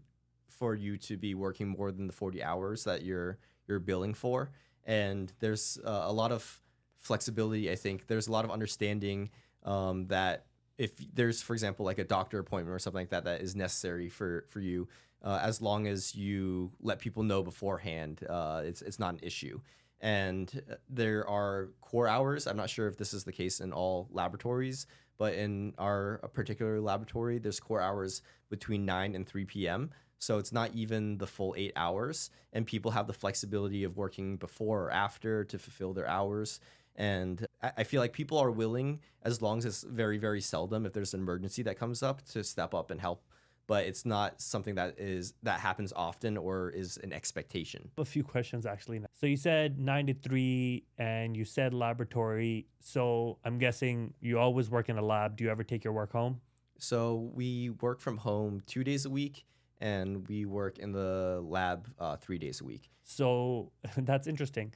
S2: for you to be working more than the 40 hours that you're billing for, and there's a lot of flexibility. I think there's a lot of understanding that if there's, for example, like a doctor appointment or something like that that is necessary for you, as long as you let people know beforehand, it's not an issue. And there are core hours. I'm not sure if this is the case in all laboratories, but in our particular laboratory, there's core hours between 9 and 3 p.m. So it's not even the full 8 hours, and people have the flexibility of working before or after to fulfill their hours. And I feel like people are willing, as long as it's very, very seldom, if there's an emergency that comes up, to step up and help. But it's not something that happens often or is an expectation.
S1: A few questions actually. So you said 9 to 3 and you said laboratory. So I'm guessing you always work in a lab. Do you ever take your work home?
S2: So we work from home 2 days a week, and we work in the lab 3 days a week.
S1: So that's interesting.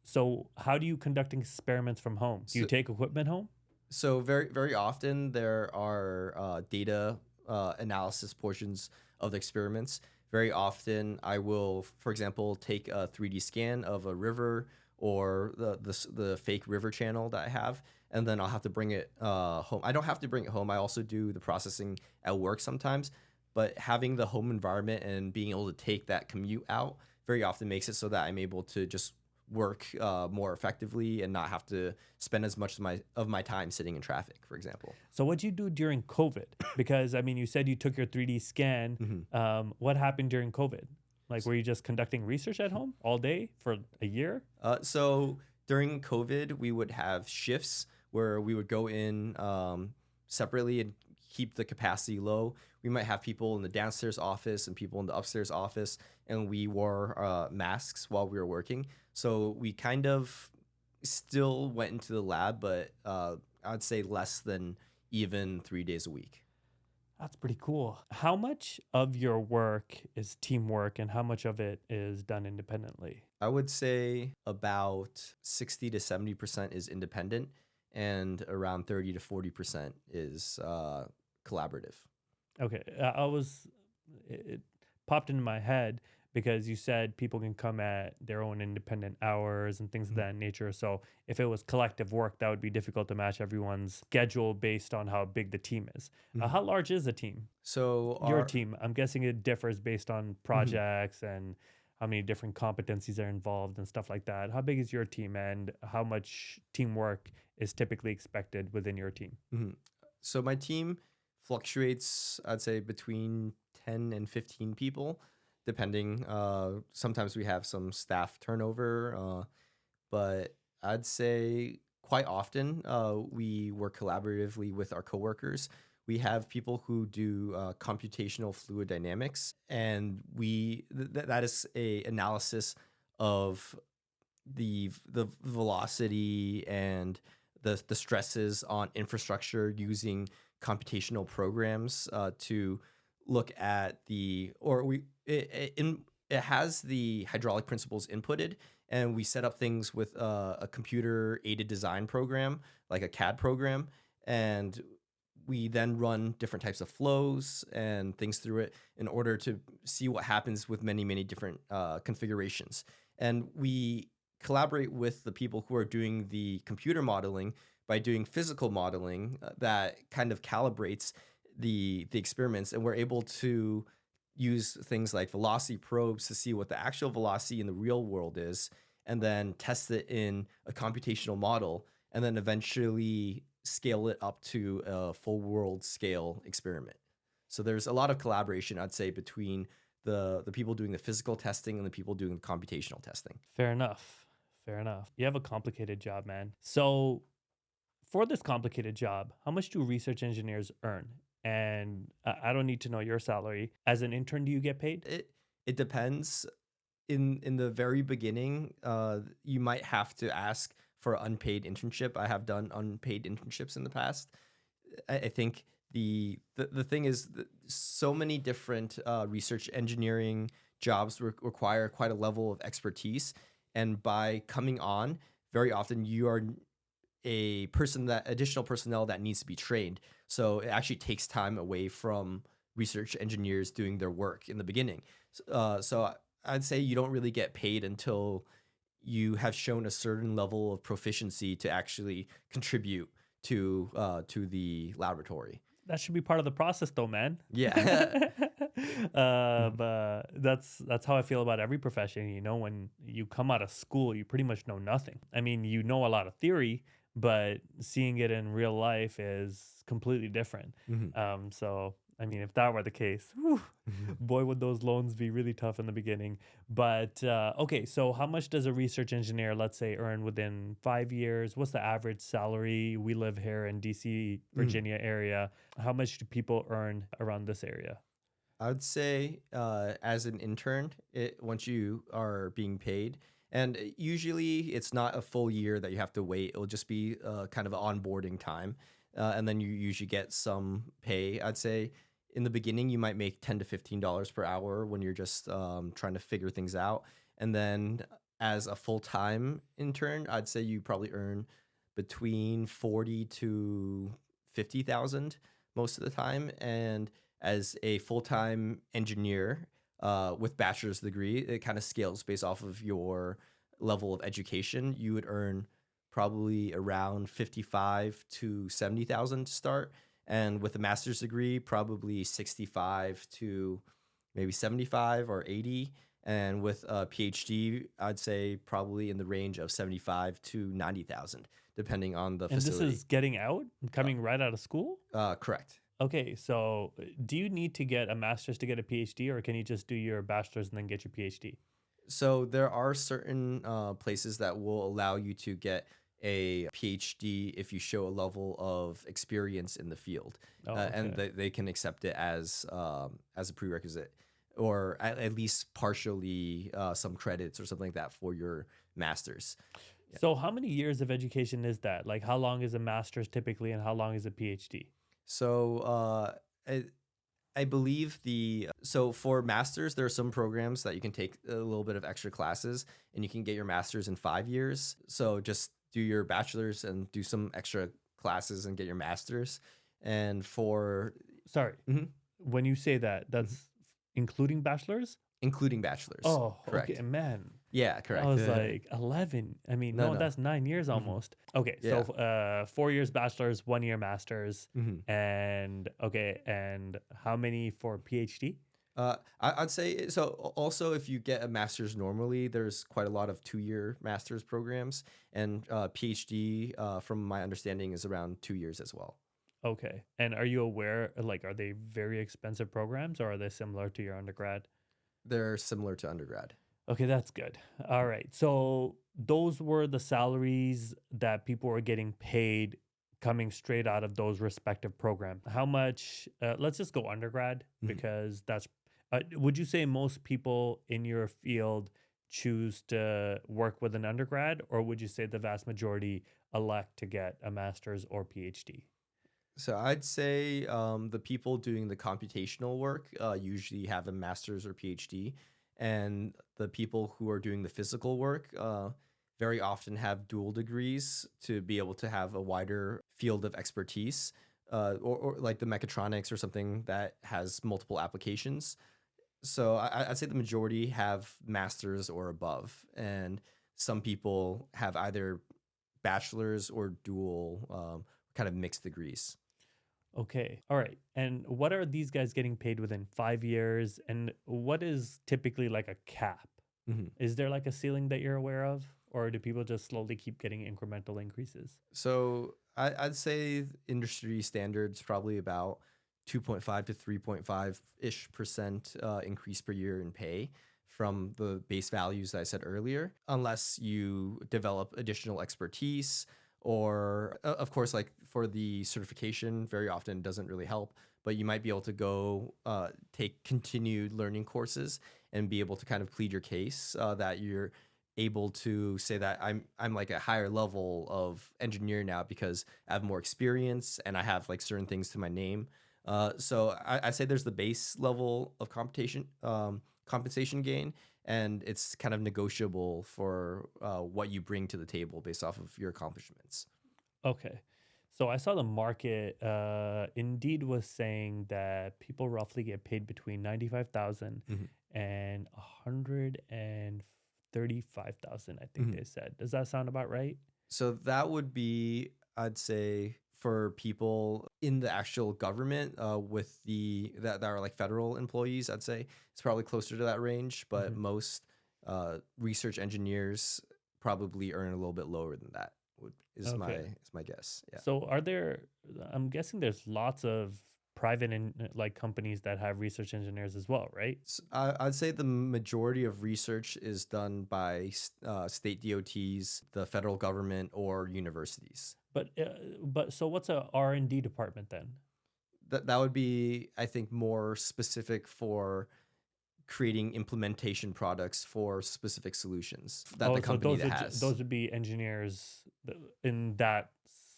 S1: So how do you conduct experiments from home? Do you
S2: So,
S1: take equipment home?
S2: so very, very often there are data analysis portions of the experiments. Very often I will, for example, take a 3D scan of a river or the fake river channel that I have, and then I'll have to bring it home. I don't have to bring it home. I also do the processing at work sometimes, but having the home environment and being able to take that commute out very often makes it so that I'm able to just work more effectively and not have to spend as much of my time sitting in traffic, for example.
S1: So what'd you do during COVID? Because I mean, you said you took your 3D scan. What happened during COVID? Like, were you just conducting research at home all day for a year?
S2: So during COVID, we would have shifts where we would go in separately and keep the capacity low. We might have people in the downstairs office and people in the upstairs office, and we wore masks while we were working. So we kind of still went into the lab, but I'd say less than even 3 days a week.
S1: That's pretty cool. How much of your work is teamwork and how much of it is done independently?
S2: I would say about 60 to 70% is independent, and around 30 to 40% is collaborative.
S1: Okay, it popped into my head because you said people can come at their own independent hours and things of that nature. So if it was collective work, that would be difficult to match everyone's schedule based on how big the team is. How large is the team?
S2: So
S1: Your team, I'm guessing it differs based on projects and how many different competencies are involved and stuff like that. How big is your team and how much teamwork is typically expected within your team?
S2: Mhm. So my team fluctuates, I'd say, between 10 and 15 people, depending. Sometimes we have some staff turnover, but I'd say quite often we work collaboratively with our coworkers. We have people who do computational fluid dynamics, and that is a analysis of the velocity and the stresses on infrastructure using computational programs to look at it has the hydraulic principles inputted, and we set up things with a computer aided design program like a CAD program, and we then run different types of flows and things through it in order to see what happens with many different configurations. And we collaborate with the people who are doing the computer modeling by doing physical modeling that kind of calibrates the experiments, and we're able to use things like velocity probes to see what the actual velocity in the real world is, and then test it in a computational model, and then eventually scale it up to a full world scale experiment. So there's a lot of collaboration, I'd say, between the people doing the physical testing and the people doing the computational testing.
S1: Fair enough. Fair enough. You have a complicated job, man. So, for this complicated job, how much do research engineers earn? And I don't need to know your salary. As an intern, do you get paid?
S2: It depends. In the very beginning, you might have to ask for an unpaid internship. I have done unpaid internships in the past. I think the thing is that so many different research engineering jobs require quite a level of expertise, and by coming on, very often you are a person that additional personnel that needs to be trained. So it actually takes time away from research engineers doing their work in the beginning. So I'd say you don't really get paid until you have shown a certain level of proficiency to actually contribute to the laboratory.
S1: That should be part of the process, though, man.
S2: Yeah. Mhm.
S1: But that's how I feel about every profession. You know, when you come out of school, you pretty much know nothing. I mean, you know a lot of theory, but seeing it in real life is completely different.
S2: Mhm.
S1: So I mean, if that were the case, whew,
S2: Mhm.
S1: boy, would those loans be really tough in the beginning. But okay, so how much does a research engineer, let's say, earn within 5 years? What's the average salary? We live here in DC,
S2: Mhm.
S1: Virginia area. How much do people earn around this area?
S2: I would say, as an intern, once you are being paid, and usually it's not a full year that you have to wait. It'll just be kind of onboarding time, and then you usually get some pay. I'd say in the beginning you might make $10 to $15 per hour when you're just trying to figure things out, and then as a full time intern, I'd say you probably earn between 40 to 50,000 most of the time, and as a full-time engineer with bachelor's degree, it kind of scales based off of your level of education. You would earn probably around 55 to 70,000 to start, and with a master's degree, probably 65 to maybe 75 or 80. And with a PhD, I'd say probably in the range of 75 to 90,000, depending on the
S1: And this
S2: facility.
S1: is getting out, coming right out of school?
S2: Correct.
S1: Okay, so do you need to get a master's to get a PhD, or can you just do your bachelor's and then get your PhD?
S2: So there are certain places that will allow you to get a PhD if you show a level of experience in the field,
S1: Oh,
S2: and
S1: okay.
S2: they can accept it as a prerequisite, or at least partially some credits or something like that for your master's. Yeah.
S1: So how many years of education is that? Like, how long is a master's typically, and how long is a PhD?
S2: So I believe so for masters, there are some programs that you can take a little bit of extra classes and you can get your master's in 5 years. So just do your bachelor's and do some extra classes and get your master's. And for
S1: Sorry,
S2: Mhm,
S1: when you say that,
S2: mhm.
S1: that's including bachelor's?
S2: Including bachelor's,
S1: Oh, okay,
S2: correct?
S1: man.
S2: Yeah,
S1: I
S2: correct.
S1: was like 11. I mean,
S2: No,
S1: no,
S2: no.
S1: that's 9 years
S2: Mhm.
S1: almost. Okay, so
S2: Yeah.
S1: 4 years bachelor's, 1 year master's,
S2: Mhm.
S1: and okay, and how many for PhD?
S2: I'd say so. Also, if you get a master's normally, there's quite a lot of 2 year master's programs, and PhD, from my understanding, is around 2 years as well.
S1: Okay, and are you aware? Like, are they very expensive programs, or are they similar to your undergrad?
S2: They're similar to undergrad.
S1: Okay, that's good. All right. So those were the salaries that people were getting paid coming straight out of those respective programs. How much? Let's just go undergrad
S2: Mhm.
S1: because that's. Would you say most people in your field choose to work with an undergrad, or would you say the vast majority elect to get a master's or PhD?
S2: So I'd say the people doing the computational work usually have a master's or PhD, and the people who are doing the physical work very often have dual degrees to be able to have a wider field of expertise, or like the mechatronics or something that has multiple applications. So I'd say the majority have masters or above, and some people have either bachelor's or dual kind of mixed degrees.
S1: Okay. All right. And what are these guys getting paid within 5 years? And what is typically like a cap?
S2: Mhm.
S1: Is there like a ceiling that you're aware of? Or do people just slowly keep getting incremental increases?
S2: So I'd say industry standards probably about 2.5 to 3.5-ish% increase per year in pay from the base values that I said earlier, unless you develop additional expertise or, of course, like for the certification, very often it doesn't really help, but you might be able to go take continued learning courses and be able to kind of plead your case that you're able to say that I'm like a higher level of engineer now because I have more experience and I have like certain things to my name. So I'd say there's the base level of compensation gain, and it's kind of negotiable for what you bring to the table based off of your accomplishments.
S1: Okay. So I saw the market, Indeed was saying that people roughly get paid between 95,000
S2: Mhm.
S1: and 135,000, I think
S2: Mhm.
S1: they said. Does that sound about right?
S2: So that would be, I'd say, for people in the actual government with that are like federal employees. I'd say it's probably closer to that range, but
S1: Mhm.
S2: most research engineers probably earn a little bit lower than that.
S1: Okay.
S2: Is my guess. Yeah.
S1: So are there, I'm guessing there's lots of private and like companies that have research engineers as well, right?
S2: I'd say the majority of research is done by state DOTs, the federal government, or universities.
S1: But so what's a R&D department then?
S2: That would be, I think, more specific for creating implementation products for specific solutions that
S1: Oh,
S2: the
S1: so
S2: company that has.
S1: those would be engineers in that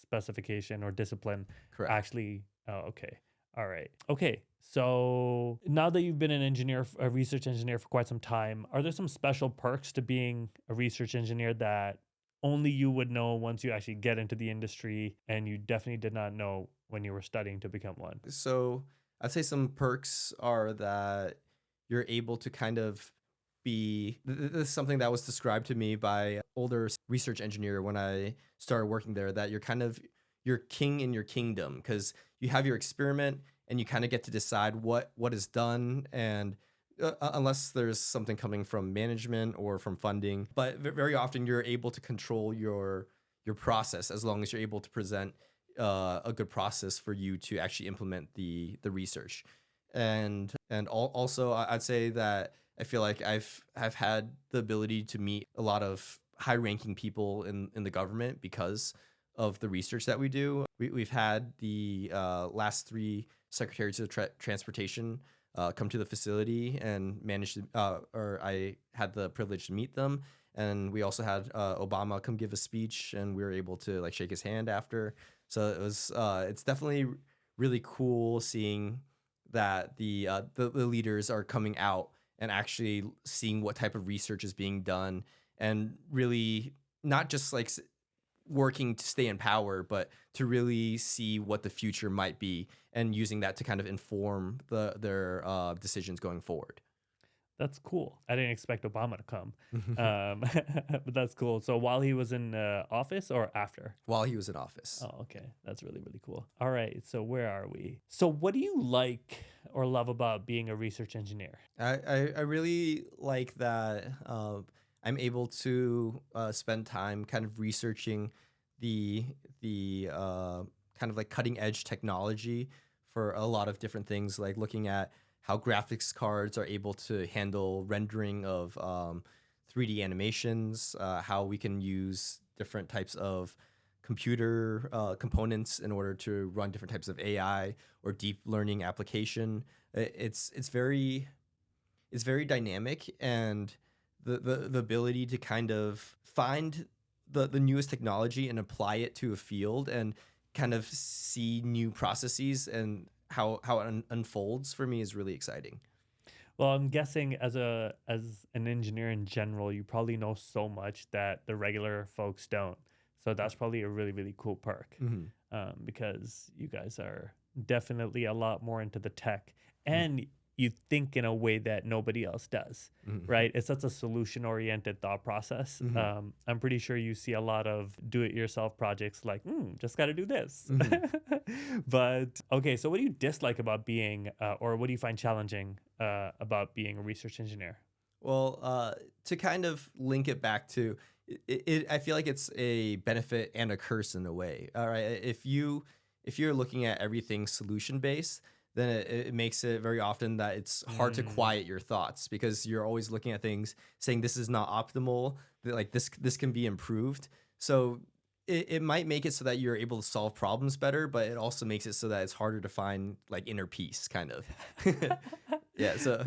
S1: specification or discipline
S2: Correct.
S1: actually. Oh, okay. All right. Okay. So now that you've been an engineer, a research engineer for quite some time, are there some special perks to being a research engineer that only you would know once you actually get into the industry and you definitely did not know when you were studying to become one?
S2: So I'd say some perks are that you're able to kind of this is something that was described to me by older research engineer when I started working there, that you're king in your kingdom because you have your experiment and you kind of get to decide what is done, and unless there's something coming from management or from funding, but very often you're able to control your process as long as you're able to present a good process for you to actually implement the research. Also I'd say that I feel like I've had the ability to meet a lot of high ranking people in the government because of the research that we do. We've had the last three secretaries of transportation come to the facility and manage to, or I had the privilege to meet them. And we also had Obama come give a speech, and we were able to like shake his hand after. So it's definitely really cool seeing that the leaders are coming out and actually seeing what type of research is being done, and really not just like working to stay in power, but to really see what the future might be and using that to kind of inform their decisions going forward.
S1: That's cool. I didn't expect Obama to come. But that's cool. So while he was in office or after?
S2: While he was in office.
S1: Oh, okay. That's really, really cool. All right. So where are we? So what do you like or love about being a research engineer?
S2: I really like that I'm able to spend time kind of researching the kind of like cutting edge technology for a lot of different things, like looking at how graphics cards are able to handle rendering of 3D animations, how we can use different types of computer components in order to run different types of AI or deep learning application. It's very dynamic, and the ability to kind of find the newest technology and apply it to a field and kind of see new processes and how it unfolds for me is really exciting.
S1: Well, I'm guessing as an engineer in general, you probably know so much that the regular folks don't. So that's probably a really, really cool perk
S2: Hmm.
S1: because you guys are definitely a lot more into the tech
S2: Hmm.
S1: and you think in a way that nobody else does,
S2: Hmm.
S1: right? It's such a solution oriented thought process.
S2: Hmm.
S1: I'm pretty sure you see a lot of do it yourself projects like, just got to do this.
S2: Hmm.
S1: But okay, so what do you dislike about being, or what do you find challenging about being a research engineer?
S2: Well, to kind of link it back to I feel like it's a benefit and a curse in a way. All right, if you're looking at everything solution based, then it makes it very often that it's hard to
S1: Mm,
S2: quiet your thoughts because you're always looking at things saying this is not optimal, that like this can be improved. So it might make it so that you're able to solve problems better, but it also makes it so that it's harder to find like inner peace, kind of. Yeah. So.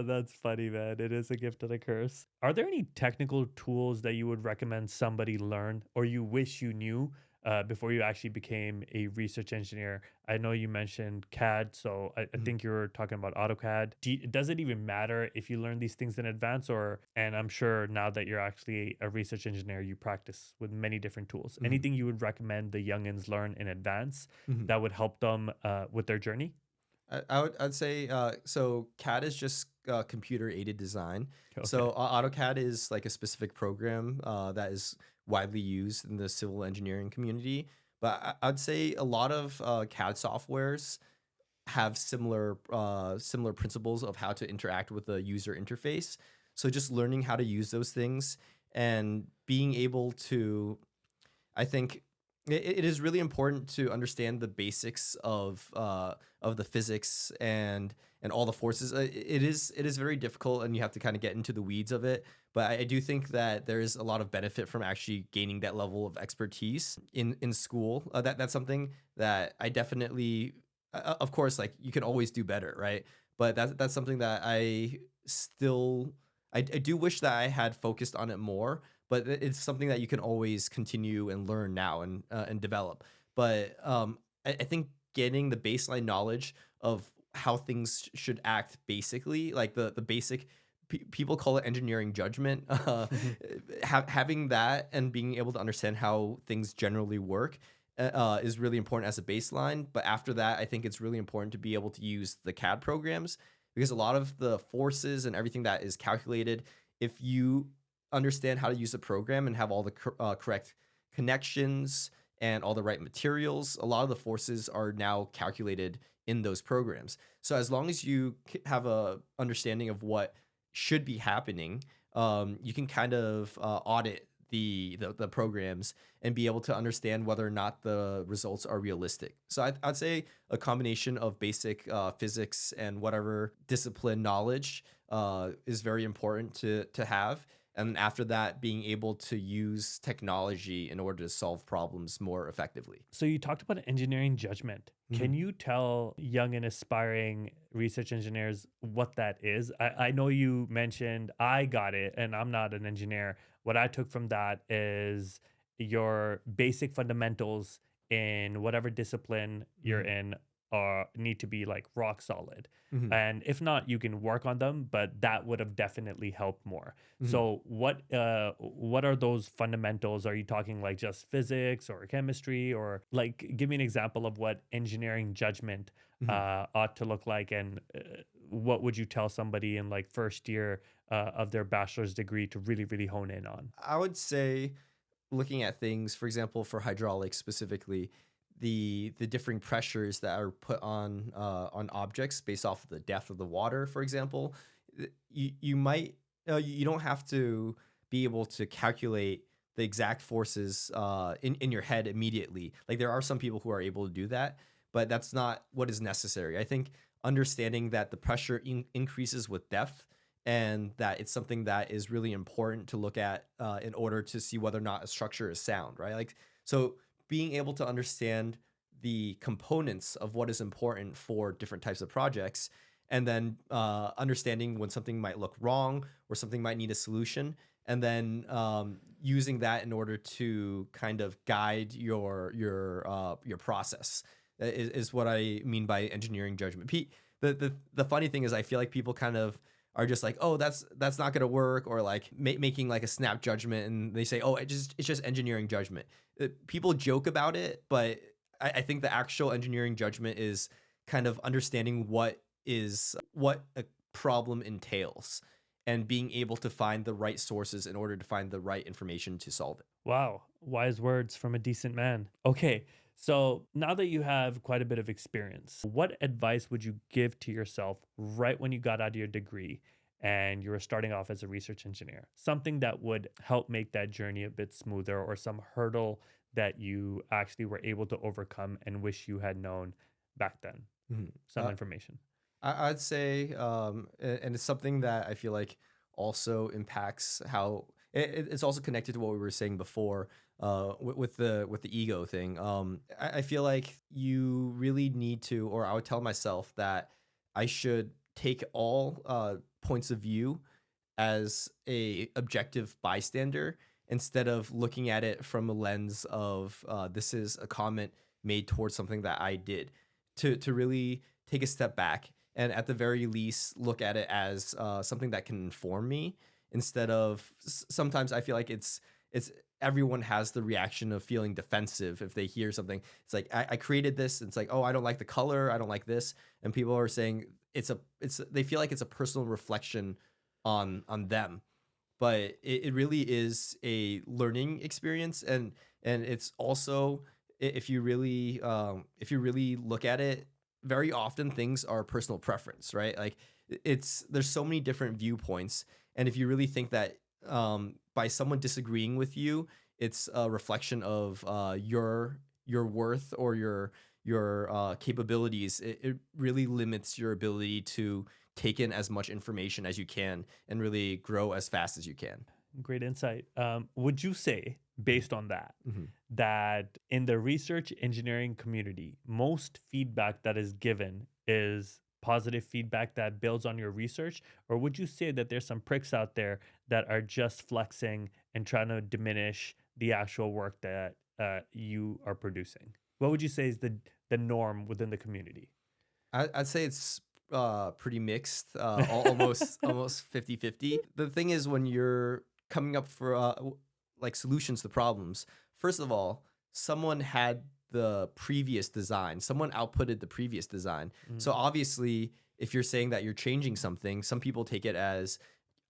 S1: That's funny, man. It is a gift and a curse. Are there any technical tools that you would recommend somebody learn or you wish you knew before you actually became a research engineer? I know you mentioned CAD, so I think you're talking about AutoCAD. Does it even matter if you learn these things in advance, or? And I'm sure now that you're actually a research engineer, you practice with many different tools.
S2: Mhm.
S1: Anything you would recommend the youngins learn in advance
S2: Mhm.
S1: that would help them with their journey?
S2: I'd say so CAD is just computer aided design. So
S1: Okay.
S2: AutoCAD is like a specific program that is widely used in the civil engineering community. But I'd say a lot of CAD softwares have similar principles of how to interact with the user interface. So just learning how to use those things and being able to, I think it is really important to understand the basics of the physics and all the forces. It is very difficult, and you have to kind of get into the weeds of it. But I do think that there is a lot of benefit from actually gaining that level of expertise in school. That's something that I definitely, of course, like you can always do better, right? But that's something that still I do wish that I had focused on it more, but it's something that you can always continue and learn now and develop. But I think getting the baseline knowledge of how things should act, basically, like the basic. People call it engineering judgment. Having that and being able to understand how things generally work is really important as a baseline. But after that, I think it's really important to be able to use the CAD programs, because a lot of the forces and everything that is calculated, if you understand how to use the program and have all the correct connections and all the right materials, a lot of the forces are now calculated in those programs. So as long as you have a understanding of what should be happening, you can kind of audit the programs and be able to understand whether or not the results are realistic. So I'd say a combination of basic physics and whatever discipline knowledge is very important to have. And after that, being able to use technology in order to solve problems more effectively.
S1: So you talked about engineering judgment. Can
S2: Mhm.
S1: you tell young and aspiring research engineers what that is? I know you mentioned I got it, and I'm not an engineer. What I took from that is your basic fundamentals in whatever discipline you're
S2: Mhm.
S1: in need to be like rock solid.
S2: Mhm.
S1: And if not, you can work on them, but that would have definitely helped more.
S2: Mhm.
S1: So what are those fundamentals? Are you talking like just physics or chemistry, or like give me an example of what engineering judgment
S2: Mhm.
S1: ought to look like, and what would you tell somebody in like first year of their bachelor's degree to really hone in on?
S2: I would say, looking at things, for example, for hydraulics specifically, the differing pressures that are put on objects based off of the depth of the water, for example, you might you don't have to be able to calculate the exact forces in your head immediately. Like there are some people who are able to do that, but that's not what is necessary. I think understanding that the pressure increases with depth, and that it's something that is really important to look at in order to see whether or not a structure is sound, right? Like, so being able to understand the components of what is important for different types of projects, and then understanding when something might look wrong or something might need a solution, and then using that in order to kind of guide your process is what I mean by engineering judgment. The funny thing is, I feel like people kind of are just like, oh, that's not gonna work, or like making like a snap judgment, and they say, oh, it's just engineering judgment. People joke about it, but I think the actual engineering judgment is kind of understanding what a problem entails, and being able to find the right sources in order to find the right information to solve it.
S1: Wow, wise words from a decent man. Okay, so now that you have quite a bit of experience, what advice would you give to yourself right when you got out of your degree and you were starting off as a research engineer? Something that would help make that journey a bit smoother, or some hurdle that you actually were able to overcome and wish you had known back then?
S2: Mhm.
S1: Some information.
S2: I'd say, and it's something that I feel like also impacts how it's also connected to what we were saying before, with the ego thing. I feel like you really need to, or I would tell myself that I should take all points of view as a objective bystander, instead of looking at it from a lens of this is a comment made towards something that I did. To really take a step back and at the very least look at it as something that can inform me, instead of sometimes I feel like it's everyone has the reaction of feeling defensive if they hear something. It's like I created this. And it's like, oh, I don't like the color. I don't like this. And people are saying they feel like it's a personal reflection on them, but it really is a learning experience, and it's also if you really look at it, very often things are personal preference, right? Like there's so many different viewpoints, and if you really think that by someone disagreeing with you, it's a reflection of your worth or your capabilities, it really limits your ability to take in as much information as you can and really grow as fast as you can.
S1: Great insight. Would you say, based on that,
S2: Mhm.
S1: that in the research engineering community, most feedback that is given is positive feedback that builds on your research? Or would you say that there's some pricks out there that are just flexing and trying to diminish the actual work that you are producing? What would you say is the norm within the community?
S2: I'd say it's pretty mixed, almost 50-50. The thing is, when you're coming up for like solutions to problems, first of all, someone had the previous design, someone outputted the previous design. So
S1: Mm,
S2: obviously, if you're saying that you're changing something, some people take it as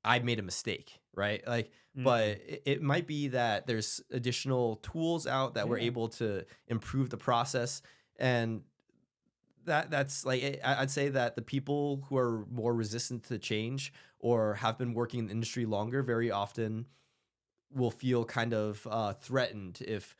S2: I made a mistake, right? Like, but
S1: mm,
S2: it might be that there's additional tools out that we're
S1: yeah.
S2: able to improve the process. And that's like I'd say that the people who are more resistant to change or have been working in the industry longer very often will feel kind of threatened if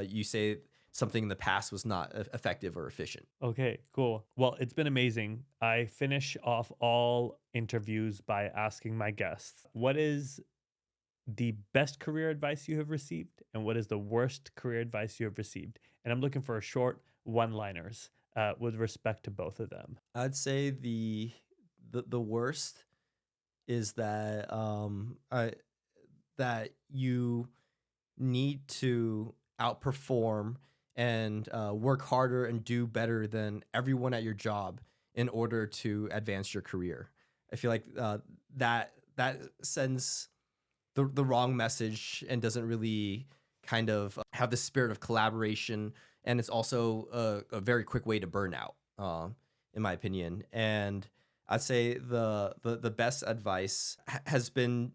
S2: you say something in the past was not effective or efficient.
S1: Okay, cool. Well, it's been amazing. I finish off all interviews by asking my guests, what is the best career advice you have received? And what is the worst career advice you have received? And I'm looking for short one liners with respect to both of them.
S2: I'd say the worst is that that you need to outperform and work harder and do better than everyone at your job in order to advance your career. I feel like that sends the wrong message and doesn't really kind of have the spirit of collaboration. And it's also a very quick way to burn out, in my opinion. And I'd say the best advice has been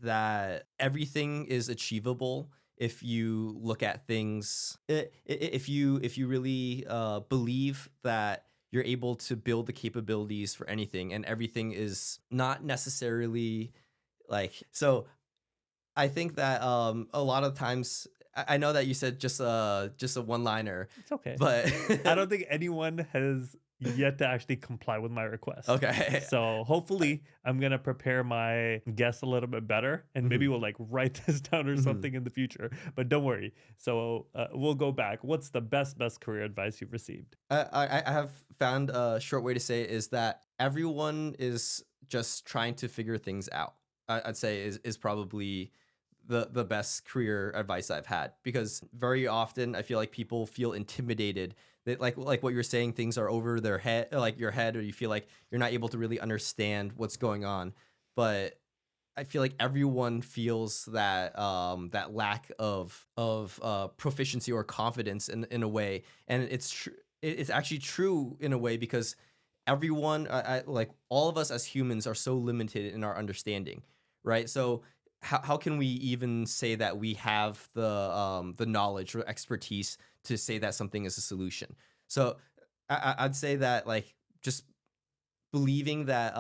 S2: that everything is achievable if you look at things if you really believe that you're able to build the capabilities for anything, and everything is not necessarily like so. I think that a lot of times I know that you said just a one liner,
S1: It's okay.
S2: but
S1: I don't think anyone has yet to actually comply with my request.
S2: okay.
S1: So hopefully I'm gonna prepare my guests a little bit better, and maybe
S2: Mhm,
S1: we'll like write this down or
S2: mhm.
S1: something in the future. But don't worry. So we'll go back. What's the best career advice you've received?
S2: I have found a short way to say it is that everyone is just trying to figure things out. I'd say is probably the best career advice I've had, because very often I feel like people feel intimidated that like what you're saying, things are over their head, like your head, or you feel like you're not able to really understand what's going on. But I feel like everyone feels that that lack of proficiency or confidence in a way, and it's actually true in a way, because everyone, like all of us as humans, are so limited in our understanding, right? So how can we even say that we have the knowledge or expertise to say that something is a solution? So I'd say that, like, just believing that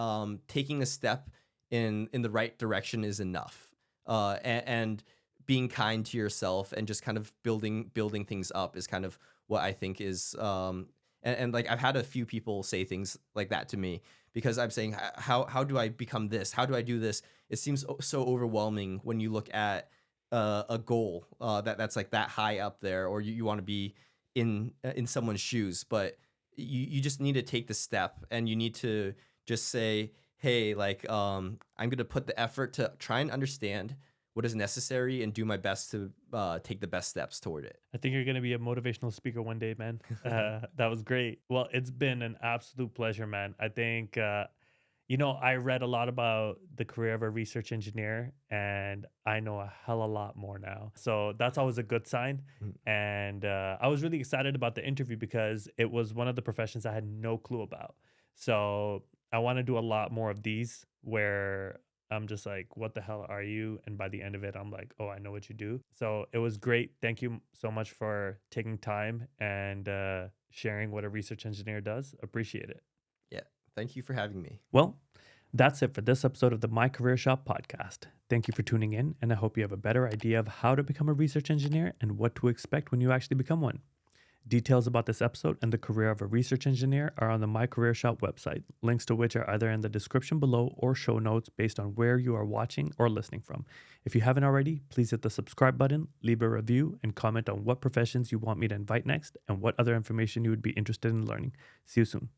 S2: taking a step in the right direction is enough, and being kind to yourself and just kind of building things up is kind of what I think is and like I've had a few people say things like that to me, because I'm saying, how do I become this, how do I do this? It seems so overwhelming when you look at a goal that's like that high up there, or you want to be in someone's shoes, but you just need to take the step, and you need to just say, hey, like, I'm gonna put the effort to try and understand what is necessary and do my best to take the best steps toward it.
S1: I think you're going to be a motivational speaker one day, man. That was great. Well, it's been an absolute pleasure, man. I think, I read a lot about the career of a research engineer, and I know a hell of a lot more now. So that's always a good sign.
S2: Mm.
S1: And I was really excited about the interview because it was one of the professions I had no clue about. So I want to do a lot more of these where I'm just like, what the hell are you? And by the end of it, I'm like, oh, I know what you do. So it was great. Thank you so much for taking time and sharing what a research engineer does. Appreciate it.
S2: Yeah. Thank you for having me.
S1: Well, that's it for this episode of the My Career Shop podcast. Thank you for tuning in, and I hope you have a better idea of how to become a research engineer and what to expect when you actually become one. Details about this episode and the career of a research engineer are on the My Career Shop website, links to which are either in the description below or show notes based on where you are watching or listening from. If you haven't already, please hit the subscribe button, leave a review, and comment on what professions you want me to invite next and what other information you would be interested in learning. See you soon.